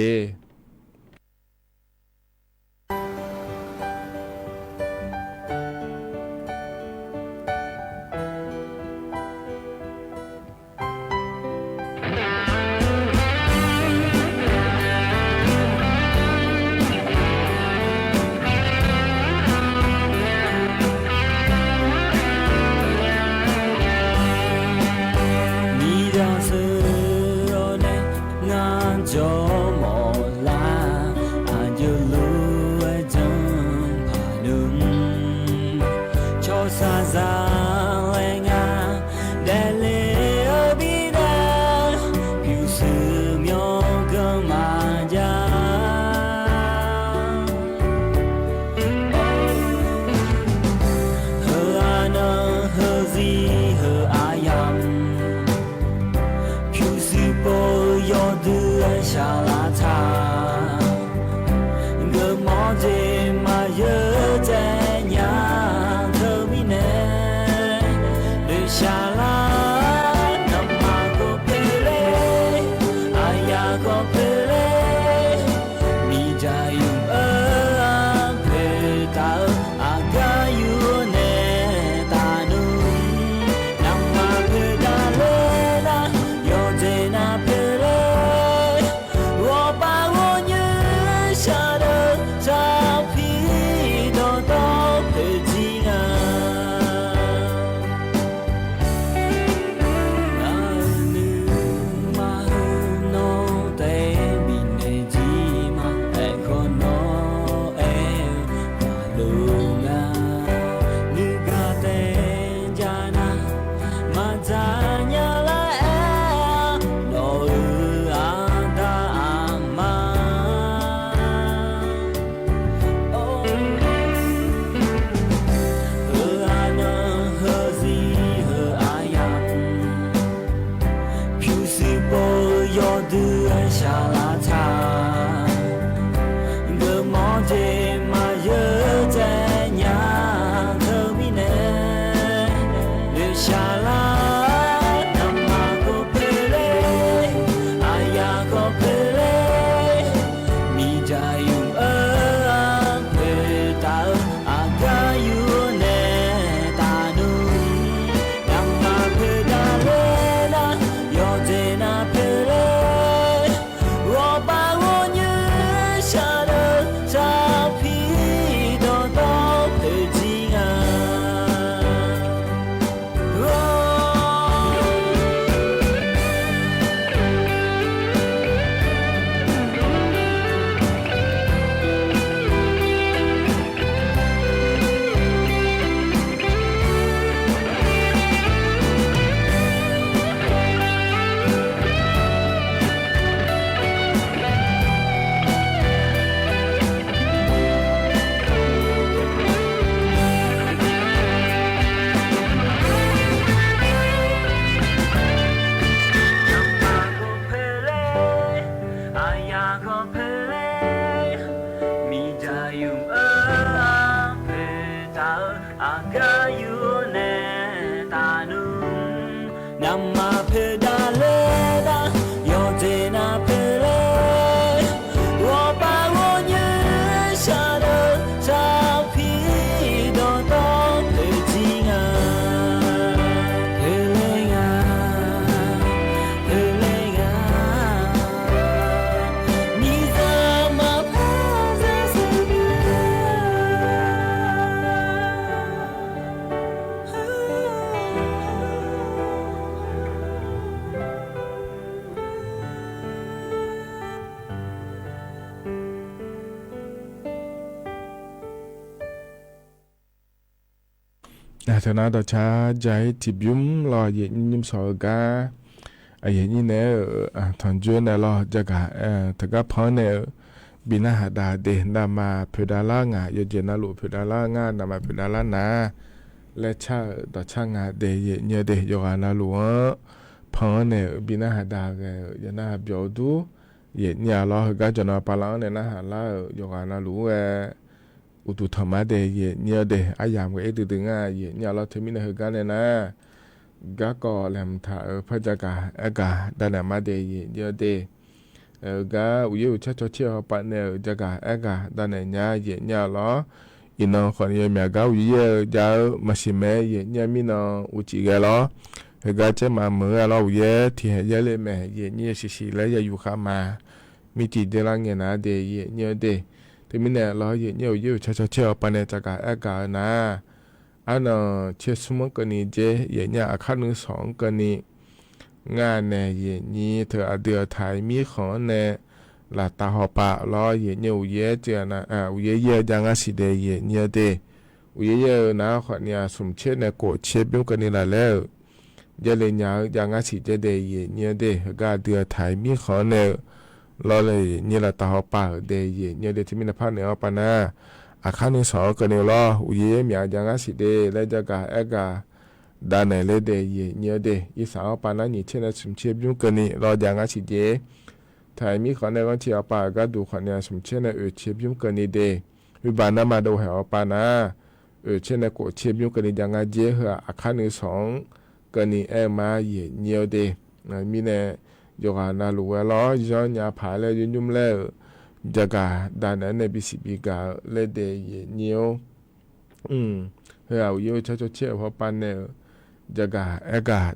เธอหน้าต่อช้าใจทิบยุ่มรอเย็นยิ้มสอกา อย่างนี้เนี่ยทางจุนเนี่ยเราจะกะถ้าก็พอเนี่ยบินาหาดาเดนดามาเพดาล่างายเจนาลุเพดาล่างานามาเพดาล่านาและชาต่อช่างงาเดยเนี่ยเดยกานาลุพอเนี่ยบินาหาดาเกยนาเบียวดูเนี่ยเราก็จะนอปาลังเนี่ยนะฮะแล้วยกานาลุอุตุธรรมะเดยเนี่ยเดอายามก็ดึงง่ายเนี่ยเราถึงมีในเหตุการณ์เนี่ยนะก็ก่อแหลมถ่าพระจักรกาดานามาเดยเนี่ยเดก็วิวชัดเชี่ยวปะเนี่ยจักรกาดานเนี่ยเนี่ยเราอินนคนยังมีก็วิวจะมาชิมเนี่ยมีนอุจิเกล้อก็จะมาเมื่อเราวิวที่เยอะเลยแม่เนี่ยสิแล้วจะอยู่ข้ามามีจีเดลังเนี่ยนะเดยเนี่ยเดที่มีเนี่ยเราเนี่ยวิวชัดเชี่ยวปะเนี่ยจักรกานะอันเชื่อสมมติกันนี้เจเนี่ยอาคาร1-2กันนี้งานเนี่ยนี่เธอเดือดไทยมีของเนี่ยลาตาหอบปะล้อเนี่ยอุยเจนะอุยเยจังสิเดยเนี่ยเดอุยเยนะขวัญเนี่ยสมเชษเนี่ยโกเชฟยุ่งกันนี่ละแล้วยาเลยเนี่ยจังสิเจเดยเนี่ยเดก็เดือดไทยมีของเนี่ยล้อเลยเนี่ยลาตาหอบปะเดยเนี่ยเดที่มีนภาพเนี่ยปะนะอาคาร1-2กันนี่ล้ออุยเมียจังสิเดแล้วจะกะกาดานไหนเลยเดยเนี่ยเดอีสาวปานั้นนี่เช่นสมเชฟยุ่งกันนี่เราจังสิเจไทยมีคนในวันที่เอาปาก็ดูคนเนี่ยสมเชฟเชฟยุ่งกันนี่เดวิบานามาดูเหวปานะเช่นโกเชฟยุ่งกันนี่จังเจเหรออาคาร1-2กันนี่มาเนี่ยเดมีเนี่ยยกนาลูล้อย้อนยาผาเลยยุ่มแล้วจักรดานไหนบิสิบิกาเลเดยเนี่ยเฮ้ยวิวชัดเชี่ยวพอปานเนี่ยจักร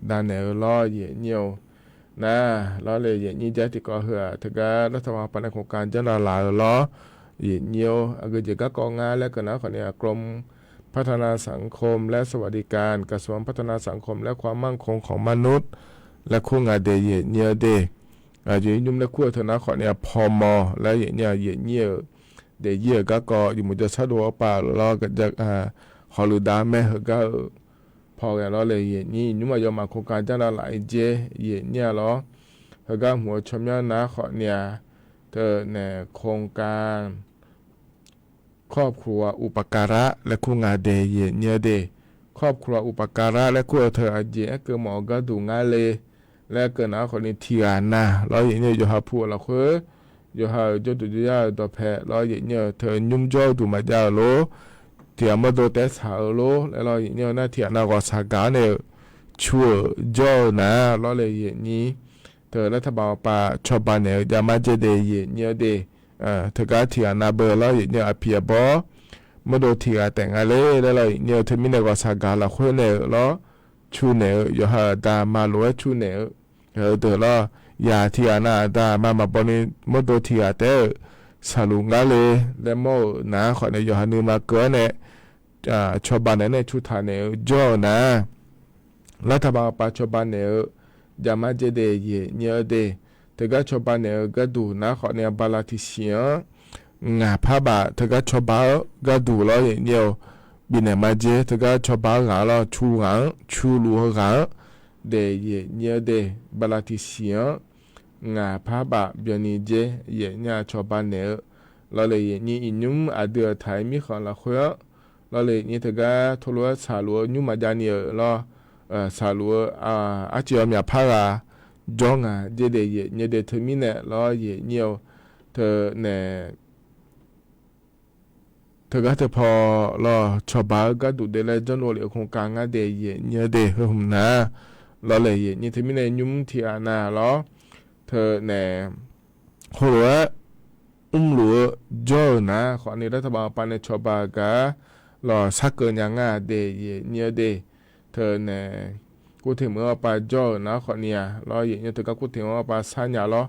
ดานไหนล้อเนี่ยนะล้อเลยนี่จะติดก็เหรอถ้าก็รัฐบาลปานโครงการจะลาล้อเนี่ยก็จะก็กองงานแล้วก็นะคนเนี่ยกรมพัฒนาสังคมและสวัสดิการกระทรวงพัฒนาสังคมและความมั่นคงของมนุษย์และคู่งานเดยเนี่ยเดอยู่ยุ่มและคู่เธอนะขอเนี่ยพอมอและเนี่ยเดยก็อยู่มุจฉาดูป่าล้อก็จะฮอลูดาแม่ก็พอแกล้อเลยนี่ยุ่มายอมมาโครงการจะหลายเจเนี่ยล้อก็หัวชมยานะขอเนี่ยเธอเนี่ยโครงการครอบครัวอุปการะและคู่งานเดยเนี่ยเดครอบครัวอุปการะและคู่เธออาเจก็หมอก็ดูงานเลยและเกิดนะคนนี้ที่นะเราอย่างนี้อยู่หาผัวเราคืออยู่หาจุดจุดยาตัวแพะเราอย่างนี้เธอยุ่มจ่อดูมาจ้าโลที่อามาโดเตสหาโลแล้วเราอย่างนี้นะที่น่าก็สักการเนี่ยชัวจ่อนะเราเลยอย่างนี้เธอรัฐบาลป่าชาวบ้านเนี่ยจะมาเจเดยเนี่ยเดเธอก็ที่น่าเบอร์เราอย่างนี้อภิบาลมาโดที่แต่งอะไรแล้วเราอย่างนี้เธอมีน่าก็สักการเราคนเนี่ยเราชูเนี่ยอยู่หาดามาโลชูเนี่ยเดี๋ยวเราอย่าที่น่าดามาบริมดที่แต่สรุปงั้นเลยแล้วโมนะขอในยอหันมาเกินเนี่ยชาวบ้านเนี่ยชุดทานเนี่ยจ่อนะรัฐบาลปัจจุบันเนี่ยจะมาเจเดยเนี่ยเดแต่ก็ชาวบ้านเนี่ยก็ดูนะขอเนี่ยบาลาทิเซียงาพาบะแต่ก็ชาวบ้านก็ดูแล้วเนี่ยบินมาเจแต่ก็ชาวบ้านเราชูรู้กันเดยเนี่ยเดบาลาทิเซียงาพาบะเบียนีเจเนี่ยชาวบ้านเนี่ยเราเลยนี่อินุ่มอเดือไทยมีของละคุยเราเลยนี่แต่ก็ทุลัวสาลัวนุ่มมาจานี่เราสาลัวอาเจียมีพาราจงเจเดยเนี่ยเดทมิเนี่ยเราเนี่ยเธอเนี่ยเธอก็จะพอเราชาวบ้านก็ดูเดลจนวันเลยคงกางเดยเนี่ยเดหุ่มนะเราเลยนี่เธอมีเนี่ยยุ่มที่นาเราเธอเนี่ยหัวหลัวจ่อนะขอในรัฐบาลปานในชาวบ้านก็เราสักเกินยังเดยเนี่ยเดเธอเนี่ยกูถึงเมื่อปาจ่อนะขอเนี่ยเราเนี่ยเธอก็กูถึงว่าปาสัญญาเรา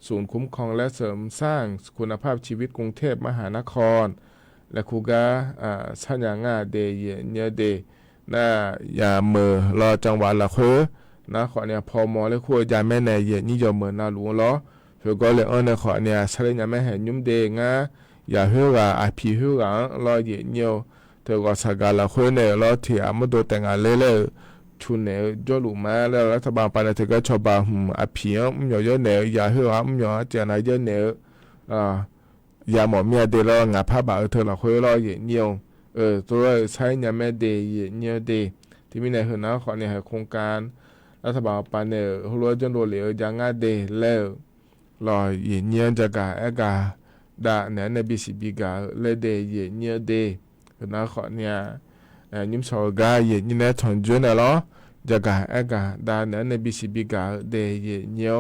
ศูนย์คุ้มครองและเสริมสร้างคุณภาพชีวิตกรุงเทพมหานครและคูก็สัญญาเดยเนี่ยเดน่าอย่าเมื่อเราจังหวัดละคือนะขอเนี่ยพอมอและคู่ยาแม่ในนี่จะเหมือนนาหลวงล้อเพื่อก็เลยเนี่ยขอเนี่ยใช้ยาแม่แห่งยุ่มเดงอย่าเหื่อพีเหื่อเราเนี่ยเธอก็สักการละคุยเนี่ยเราที่อามาดูแต่งงานเล่ๆช ชุนเนี่ยจอลูมาแล้วรัฐบาลปานาเธอก็ชอบบาอภิยมยอเนี่ยอย่าเหือมยอเจนายเเนี่ยอย่าหมอเมียเดลงาผ้าบ่าเธอเราคุยรอเยี่ยวตัวใช้เนี่ยแม่เดย์เนี่ยเดย์ที่มีในหัวหน้าขอเนี่ยโครงการรัฐบาลปาเนี่ยหัวจนโดเหลียวยังงาเดย์แล้วรอเนี่ยจะกากาดาเนี่ยในบีซีบีกาเลเดย์เนี่ยเดย์หัวหน้าขอเนี่ยยิ้มสอกาเนี่ยในถอนจุนเนี่ยล้อจะกาดาเนี่ยในบีซีบีกาเดย์เนี่ย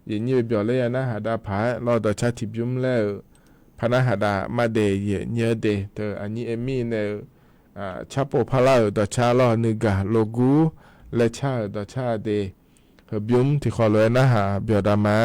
เบียวเลยนะหาดาผารอต่อชาติบิมแล้วพนักหาดามาเดย์เนี่ยเดย์เธออันนี้เอมี่เนี่ยชาโปพาลาต่อชาลอนึกาโลกูและชาต่อชาเดย์เฮบิมที่ขอเลยนะหาเบียวดามา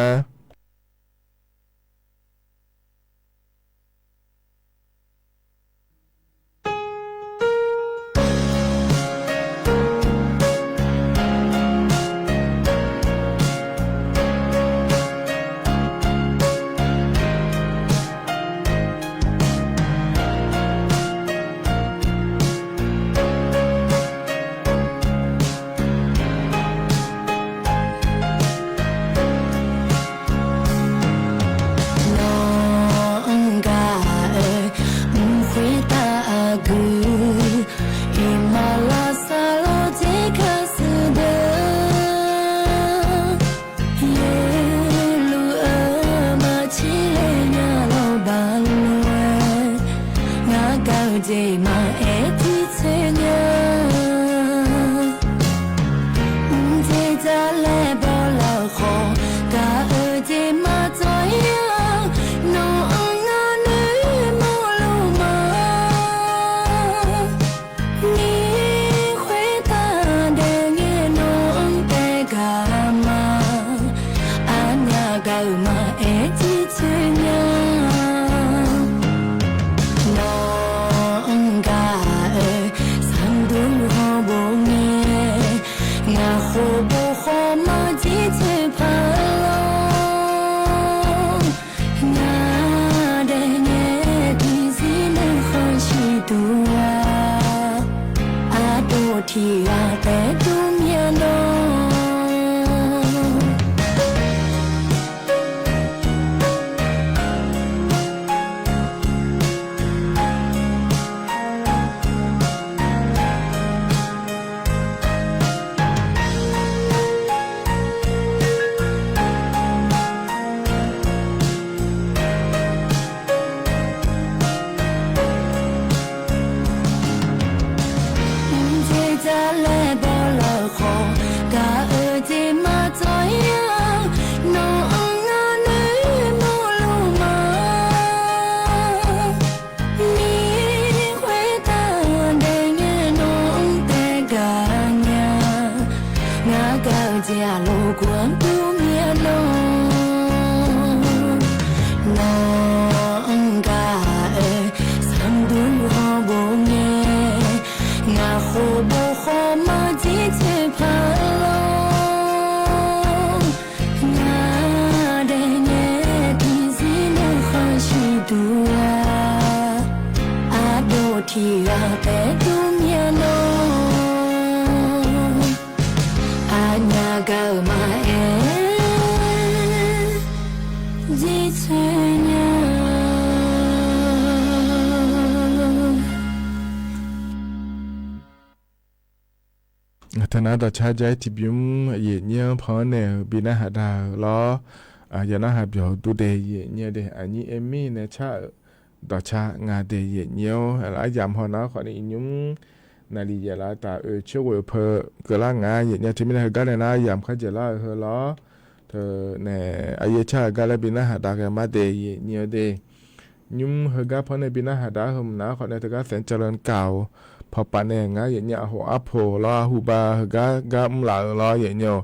ธนาต่อชาใจที่บิมเยี่ยเนี่ยพอเนี่ยบินาหาดาล้อยานาหาเบียวดูเดยเนี่ยเดอันนี้เอมี่เนี่ยชาต่อชางาเดยเนี่ยอะไรยามพอนะขอนี่ยุ้มนาลีเยลาตาช่วยเพอเกล้างาเนี่ยที่ไม่ได้กันเลยนะยามเขาจะล่าเฮล้อเธอเนี่ยอายชากันแล้วบินาหาดากันมาเดยเนี่ยเดยุ้มเฮกาพอในบินาหาดาเฮมนะขอในตะการแสนเจริญเก่าพอปานเนี่ยงาเนี่ยหัวอัพโพล้อหูบาเฮกามหลาล้อเนี่ย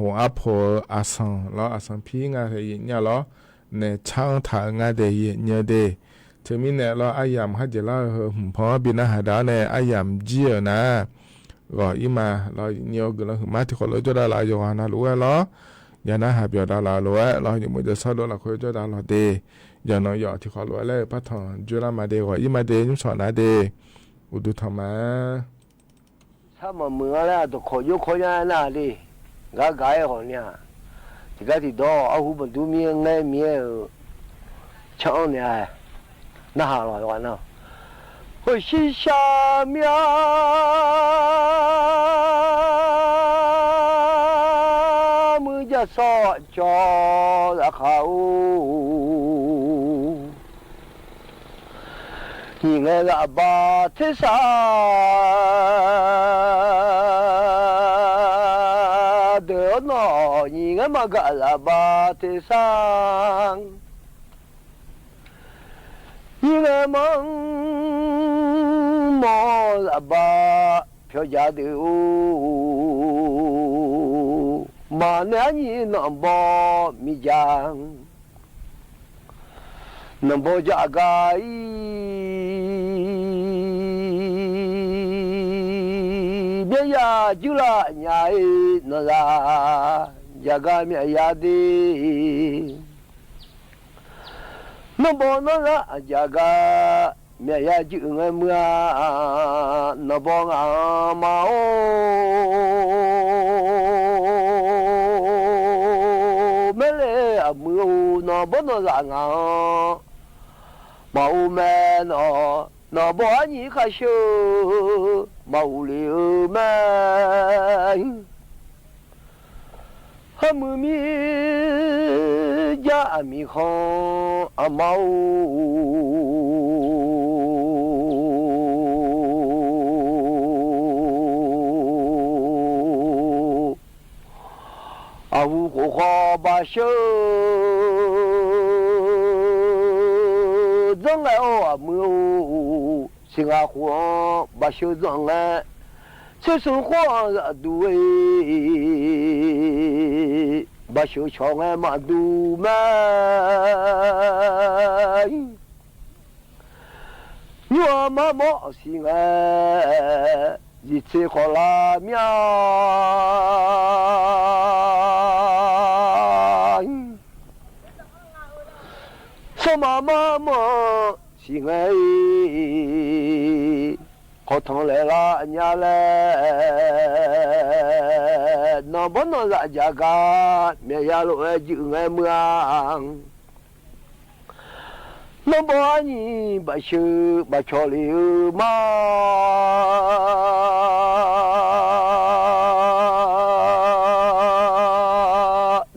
หัวอัพโพอาสังล้ออาสังพี่งาเฮียเนี่ยล้อเนี่ยช่างถ่างาเดยเนี่ยเดเธอมีเนี่ยล้ออายามฮัจเจล่าเฮพอบินาหาดาเนี่ยอายามเจียนะก็อีมาล้อเนี่ยก็ล้อมาที่คนเราจะได้ลายอยู่นะรู้ว่าล้อยานะหาเบียดาลาล้อล้ออยู่มือจะสอดล้อคุยจะได้ล้อเดยาน้อยที่เขาล้อเลยพัฒน์จุฬามาเดก็อีมาเดยุ่งสอนนะเดอุดุธรรมะ他们没了都可有可样那里，俺干好呢，这个地道啊，我们都面爱面，抢呢，那好了完了，我心下面。สอจอละเขายิงละบาเทสาเดินหน่อยิงมากะละบาเทสังยิงมังมอละบาเพียวยาเดือมาเนื้อนี่น้ำบ่มีจางน้ำบ่จากายเบียจุลาใหญ่นั่นละจากายเมียดีน้ำบ่นั่นละจากายเมียจุงเมื่อน้ำบ่งามาโอมือนอบนหลังมาอุแม่นอบอันนี้ข้าเชื่อมาอุลีแม่ฮามือมียามีของอามาอาวุโคขอบาเชื่อจังไงอามือสิงาหัวบาเชื่อจังไงเชื่อสุขว่าด้วยบาเชื่อชงไงมาดูแม่ยัวมาบ่สิงไงยิเชขอลาเมียสมามาสิไงขอทางเลยละญาเลยน้องบนน้องละจากาเมียลูกจึงไงเมืองน้องบ่อนี่บาชื่อบาชอลิมา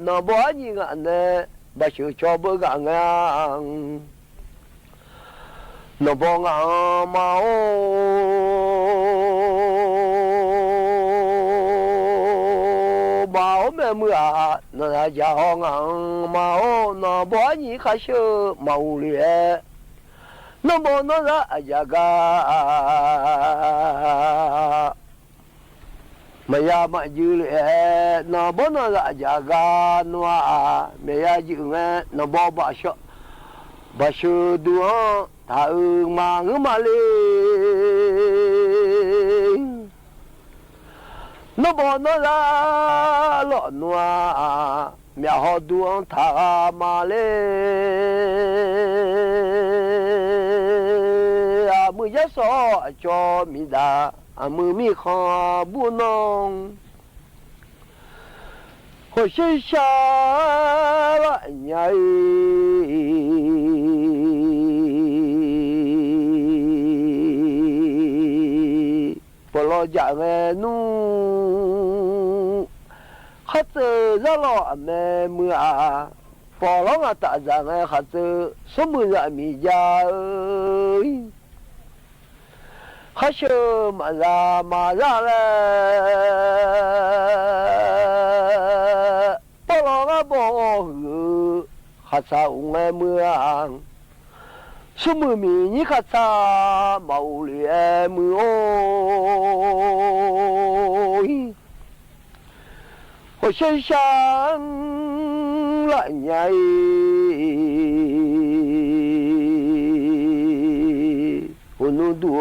น้องบ่อนี่กันเนี่ยบาชื่อชอบกังงังนบงอามาโอบ่าวแม่เมื่อนราจาห้องมาโอนบอนี่ข้าเชื่อมาอุลีนบนราจากาไม่ยามายืเลยนบนราจากานัวไม่ยายืงนบบาชบาชดูถ้ามาเงมาเลยนบนราลอนัวเมียหอดวงถ้ามาเลยมือยะสอจอมิดามือมีขอบุนองหัวใจชาละใหญ่ปลอจากแม่นูข้าเจอจะรอแม่เมื่อปลองตาจากแม่ข้าเจอสมบูรณ์มียาข้าเชื่อมาเลยปลองบอกข้าสาวแม่เมืองสมุมีนี่ข้าสาวมาอุลีมือโอยหัวใจฉันละใหญ่หุ่นดว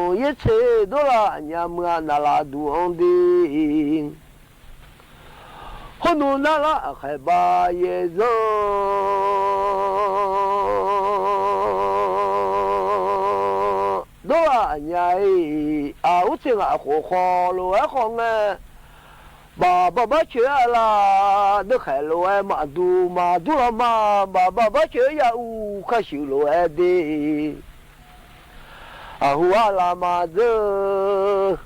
งยิ่งเชื่อดูละเนี่ยเมื่อนาลาดวงดีหุ่นนาลาใครบ้าเยซูด多啊伢啊，我这啊火火路啊红啊，爸去啦，那海路啊马杜了嘛，爸去呀乌可修路啊的，啊胡啊啦嘛子，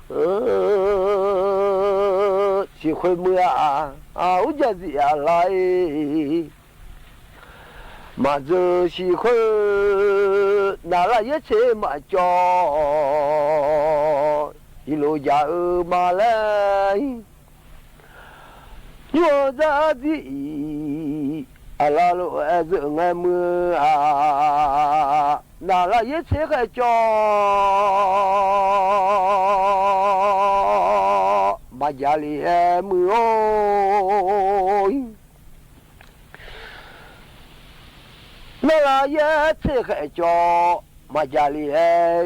喜欢么啊？啊，我家子呀来。嘛子喜欢拿了一切嘛叫，一路家儿嘛来，我家的阿拉路儿子俺们啊，拿了一切个叫，嘛家里俺们哦。那拉也吃海椒，马家里哎，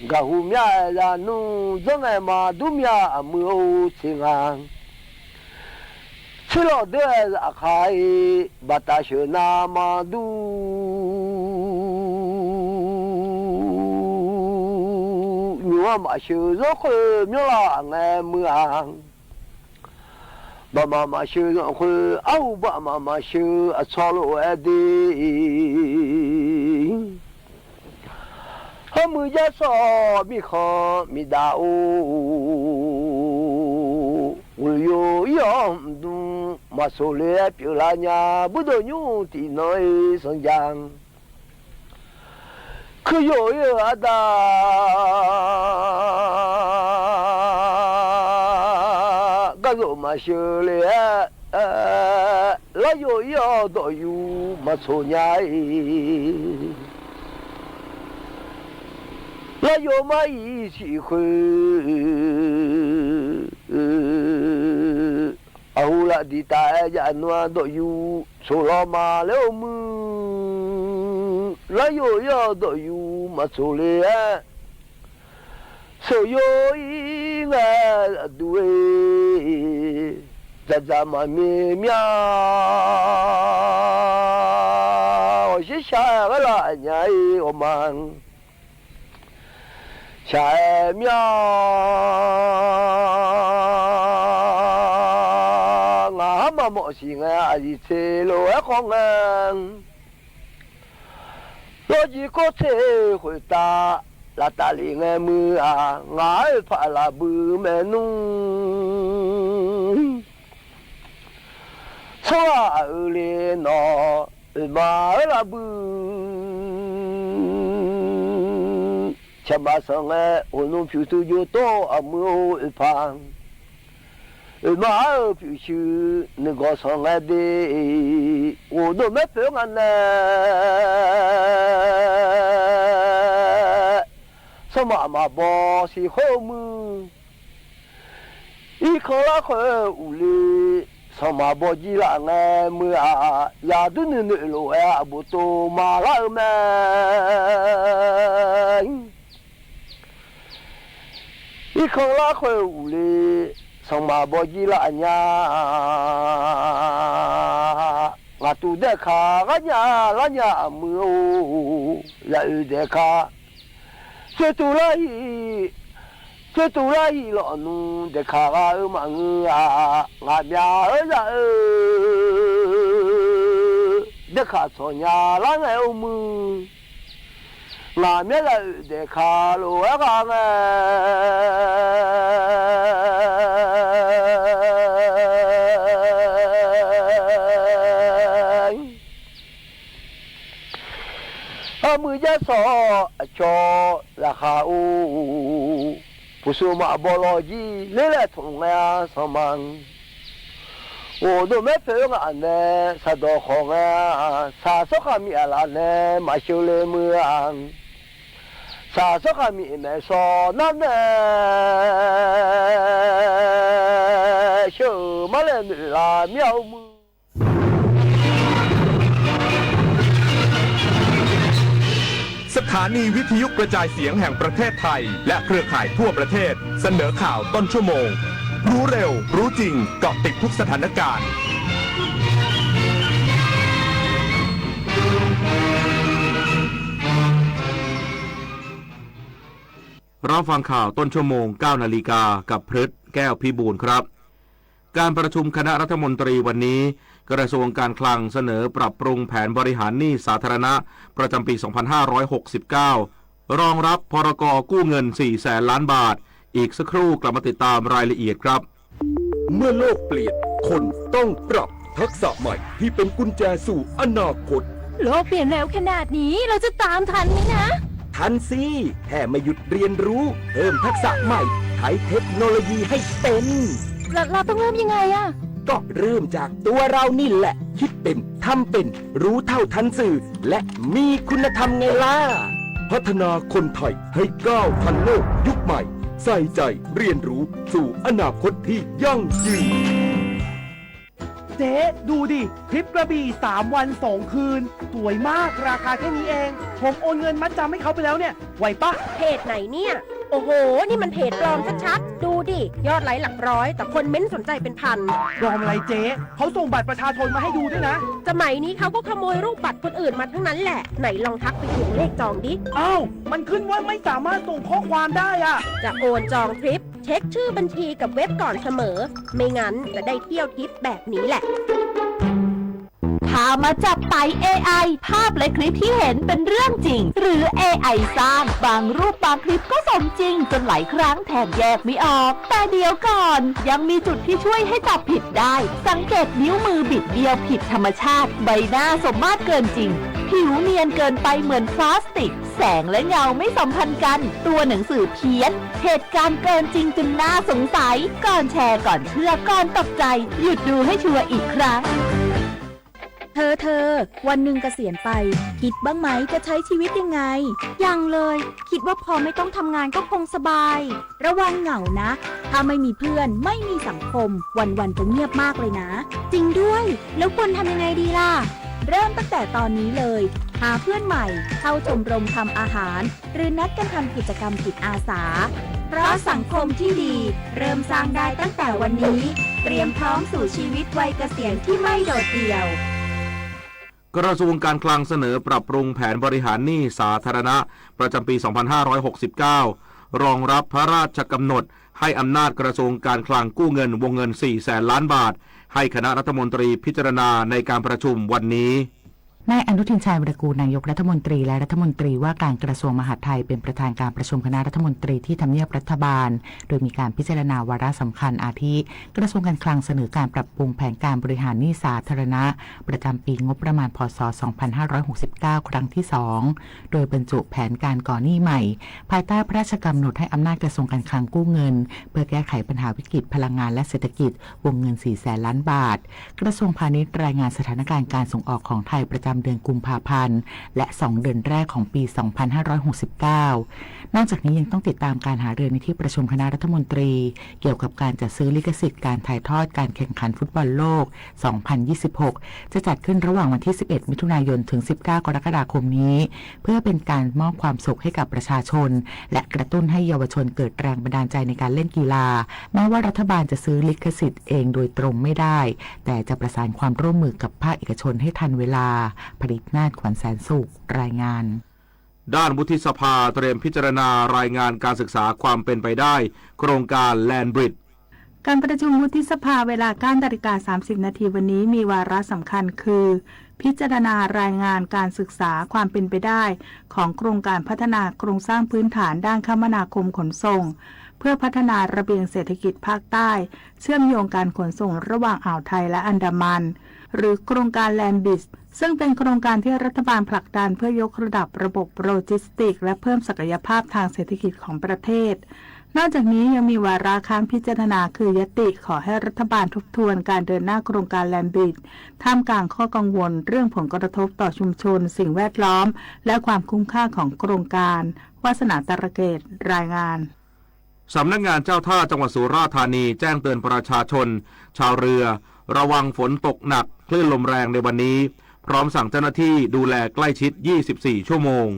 个湖面呀弄种哎嘛都面没有吃啊，吃了的是海，把大学那嘛都，我嘛修着会苗啦哎么啊。爸妈修人会，我爸妈修操路爱的。他们家说米好米大哦，我有样东，马手里表拉伢不都用的那生姜，可有一阿达，个嘛修嘞，那有要都有嘛错伢，那有嘛一起会，后来的大家暖都有，除了嘛了么，那有要都有嘛错嘞。所有一个对，在嘛面面，我是下个啦伢我们下面，俺妈妈是俺一切路好啊，我一个车回答。la tali ngai mu a ngai pha la bu me nu soa le no ma la bu chama sanga onu phu tu yo to amu pha ma phu chu ne go sanga de o do me pe ngana什么嘛不是好么？一口那口屋里，什么不记了俺么啊？呀都那路呀不多嘛了么？一口那口屋里，什么不记了呀？我都在看俺家那家么哦，也在看。最多了一老奴的卡瓦尔嘛啊，俺家儿子的卡错伢拉俺么，俺们儿的卡路啊个我家说叫拉哈乌，不是嘛不老几，来从呀什么？我都没陪俺呢，啥都好啊，啥时候米拉呢？马修来么啊？啥时候米没说那呢？修嘛来米拉苗么？สถานีวิทยุกระจายเสียงแห่งประเทศไทยและเครือข่ายทั่วประเทศเสนอข่าวต้นชั่วโมงรู้เร็วรู้จริงเกาะติดทุกสถานการณ์ รับฟังข่าวต้นชั่วโมง 9 นาฬิกากับพฤษแก้วพิบูลครับการประชุมคณะรัฐมนตรีวันนี้กระทรวงการคลังเสนอปรับปรุงแผนบริหารหนี้สาธารณะประจำปี 2569 รองรับพรก.กู้เงิน 400,000 ล้านบาทอีกสักครู่กลับมาติดตามรายละเอียดครับเมื่อโลกเปลี่ยนคนต้องปรับทักษะใหม่ที่เป็นกุญแจสู่อนาคตโลกเปลี่ยนเร็วขนาดนี้เราจะตามทันไหมนะ ทันสิแค่ไม่หยุดเรียนรู้เพิ่มทักษะใหม่ใช้เทคโนโลยีให้เป็นเราต้องเริ่มยังไงอะก็เริ่มจากตัวเรานี่แหละคิดเป็นทำเป็นรู้เท่าทันสื่อและมีคุณธรรมไงล่ะพัฒนาคนไทยให้ก้าวทันโลกยุคใหม่ใส่ใจเรียนรู้สู่อนาคตที่ยั่งยืนเจ๊ดูดิทริปกระบี่3 วัน 2 คืนสวยมากราคาแค่นี้เองผมโอนเงินมัดจำให้เขาไปแล้วเนี่ยไหวปะเพจไหนเนี่ยโอ้โหนี่มันเพจปลอมชัดๆดูดิยอดไลค์หลักร้อยแต่คนเม้นสนใจเป็นพันปลอมอะไรเจ๊เขาส่งบัตรประชาชนมาให้ดูด้วยนะสมัยนี้เขาก็ขโมยรูปบัตรคนอื่นมาทั้งนั้นแหละไหนลองทักไปถึงเลขจองดิอ้าวมันขึ้นว่าไม่สามารถส่งข้อความได้อะจะโอนจองทริปเช็คชื่อบัญชีกับเว็บก่อนเสมอไม่งั้นจะได้เที่ยวทริปแบบนี้แหละถ้ามาจับไต่ AI ภาพและคลิปที่เห็นเป็นเรื่องจริงหรือ AI สร้างบางรูปบางคลิปก็สมจริงจนหลายครั้งแทบแยกไม่ออกแต่เดี๋ยวก่อนยังมีจุดที่ช่วยให้จับผิดได้สังเกตนิ้วมือบิดเบี้ยวผิดธรรมชาติใบหน้าสมมาตรเกินจริงผิวเนียนเกินไปเหมือนพลาสติกแสงและเงาไม่สัมพันธ์กันตัวหนังสือเพี้ยนเหตุการณ์เกินจริงจนน่าสงสัยก่อนแชร์ก่อนเชื่อก่อนตกใจหยุดดูให้ชัวร์อีกครั้งเธอวันหนึ่งเกษียณไปคิดบ้างไหมจะใช้ชีวิตยังไงยังเลยคิดว่าพอไม่ต้องทำงานก็คงสบายระวังเหงานะถ้าไม่มีเพื่อนไม่มีสังคมวันๆจะเงียบมากเลยนะจริงด้วยแล้วควรทำยังไงดีล่ะเริ่มตั้งแต่ตอนนี้เลยหาเพื่อนใหม่เข้าชมรมทำอาหารหรือนัดกันทำกิจกรรมจิตอาสาเพราะสังคมที่ดีเริ่มสร้างได้ตั้งแต่วันนี้เตรียมพร้อมสู่ชีวิตวัยเกษียณที่ไม่โดดเดี่ยวกระทรวงการคลังเสนอปรับปรุงแผนบริหารหนี้สาธารณะประจำปี 2569 รองรับพระราชกำหนดให้อำนาจกระทรวงการคลังกู้เงินวงเงิน 400,000 ล้านบาทให้คณะรัฐมนตรีพิจารณาในการประชุมวันนี้นายอนุทินชาญวิรากูลนายกรัฐมนตรีและรัฐมนตรีว่าการกระทรวงมหาดไทยเป็นประธานการประชุมคณะรัฐมนตรีที่ทำเนียบรัฐบาลโดยมีการพิจารณาวาระสำคัญอาทิกระทรวงการคลังเสนอการปรับปรุงแผนการบริหารหนี้สาธารณะประจำปีงบประมาณพ.ศ. 2569 ครั้งที่ 2โดยบรรจุแผนการก่อหนี้ใหม่ภายใต้พระราชกำหนดให้อำนาจกระทรวงการคลังกู้เงินเพื่อแก้ไขปัญหาวิกฤตพลังงานและเศรษฐกิจวงเงิน 400,000 ล้านบาทกระทรวงพาณิชย์รายงานสถานการณ์การส่งออกของไทยประจำเดือนกุมภาพันธ์และ2 เดือนแรกของปี 2569 นอกจากนี้ยังต้องติดตามการหารือในที่ประชุมคณะรัฐมนตรีเกี่ยวกับการจัดซื้อลิขสิทธิ์การถ่ายทอดการแข่งขันฟุตบอลโลก 2026 จะจัดขึ้นระหว่างวันที่ 11 มิถุนายน ถึง 19 กรกฎาคมนี้เพื่อเป็นการมอบความสุขให้กับประชาชนและกระตุ้นให้เยาวชนเกิดแรงบันดาลใจในการเล่นกีฬาแม้ว่ารัฐบาลจะซื้อลิขสิทธิ์เองโดยตรงไม่ได้แต่จะประสานความร่วมมือกับภาคเอกชนให้ทันเวลาผลิตนาฏขวัญแสนสุขรายงานด้านวุฒิสภาเตรียมพิจารณารายงานการศึกษาความเป็นไปได้โครงการแลนด์บริดจ์การประชุมวุฒิสภาเวลา 9:30 น.วันนี้มีวาระสำคัญคือพิจารณารายงานการศึกษาความเป็นไปได้ของโครงการพัฒนาโครงสร้างพื้นฐานด้านคมนาคมขนส่งเพื่อพัฒนาระเบียงเศรษฐกิจภาคใต้เชื่อมโยงการขนส่งระหว่างอ่าวไทยและอันดามันหรือโครงการแลนด์บริดจ์ซึ่งเป็นโครงการที่รัฐบาลผลักดันเพื่อยกระดับระบบโลจิสติกส์และเพิ่มศักยภาพทางเศรษฐกิจของประเทศนอกจากนี้ยังมีวาระค้างพิจารณาคือยติขอให้รัฐบาลทบทวนการเดินหน้าโครงการแลนด์บริดจ์ท่ามกลางข้อกังวลเรื่องผลกระทบต่อชุมชนสิ่งแวดล้อมและความคุ้มค่าของโครงการวาสนาตระเกตรายงานสำนักงานเจ้าท่าจังหวัดสุราษฎร์ธานีแจ้งเตือนประชาชนชาวเรือระวังฝนตกหนักคลื่นลมแรงในวันนี้พร้อมสั่งเจ้าหน้าที่ดูแลใกล้ชิด24 ชั่วโมง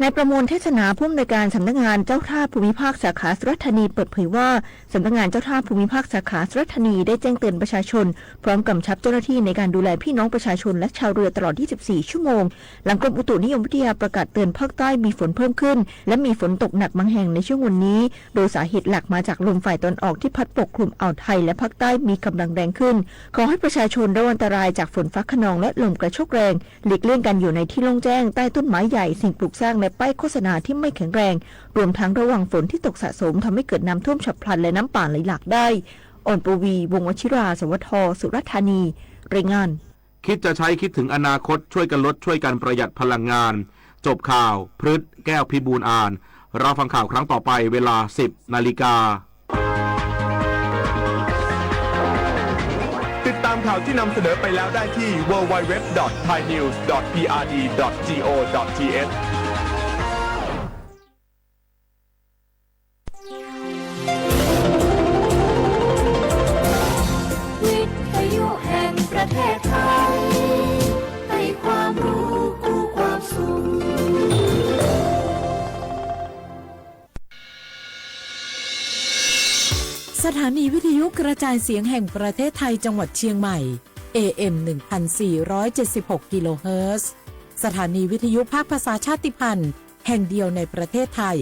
นายประมวลเทศนาผู้อำนวยการสำนักงานเจ้าท่าภูมิภาคสาขาสุราษฎร์ธานีเปิดเผยว่าสำนักงานเจ้าท่าภูมิภาคสาขาสุราษฎร์ธานีได้แจ้งเตือนประชาชนพร้อมกำชับเจ้าหน้าที่ในการดูแลพี่น้องประชาชนและชาวเรือตลอด 24 ชั่วโมงหลังกรมอุตุนิยมวิทยาประกาศเตือนภาคใต้มีฝนเพิ่มขึ้นและมีฝนตกหนักบางแห่งในช่วงวันนี้โดยสาเหตุหลักมาจากลมฝ่ายตะวันออกที่พัดปกคลุมอ่าวไทยและภาคใต้มีกำลังแรงขึ้นขอให้ประชาชนระวังอันตรายจากฝนฟ้าคะนองและลมกระโชกแรงหลีกเลี่ยงการอยู่ในที่โล่งแจ้งใต้ต้นไม้ใหญ่สิ่งปลูกสร้างและป้ายโฆษณาที่ไม่แข็งแรงรวมทั้งระวังฝนที่ตกสะสมทำให้เกิดน้ำท่วมฉับพลันและน้ำป่าไหลหลากได้อ่อนปวีวงศ์วชิราสวทสุราษฎร์ธานีรายงานคิดจะใช้คิดถึงอนาคตช่วยกันลดช่วยกันประหยัดพลังงานจบข่าวพฤษแก้วพิบูลอ่านรอฟังข่าวครั้งต่อไปเวลา 10 นาฬิกาติดตามข่าวที่นำเสนอไปแล้วได้ที่ www.thainews.prd.go.thวิทยุแห่งประเทศไทยให้ความรู้กู้ความสุขสถานีวิทยุกระจายเสียงแห่งประเทศไทยจังหวัดเชียงใหม่ AM 1476 กิโลเฮิรตซ์สถานีวิทยุภาคภาษาชาติพันธุ์แห่งเดียวในประเทศไทย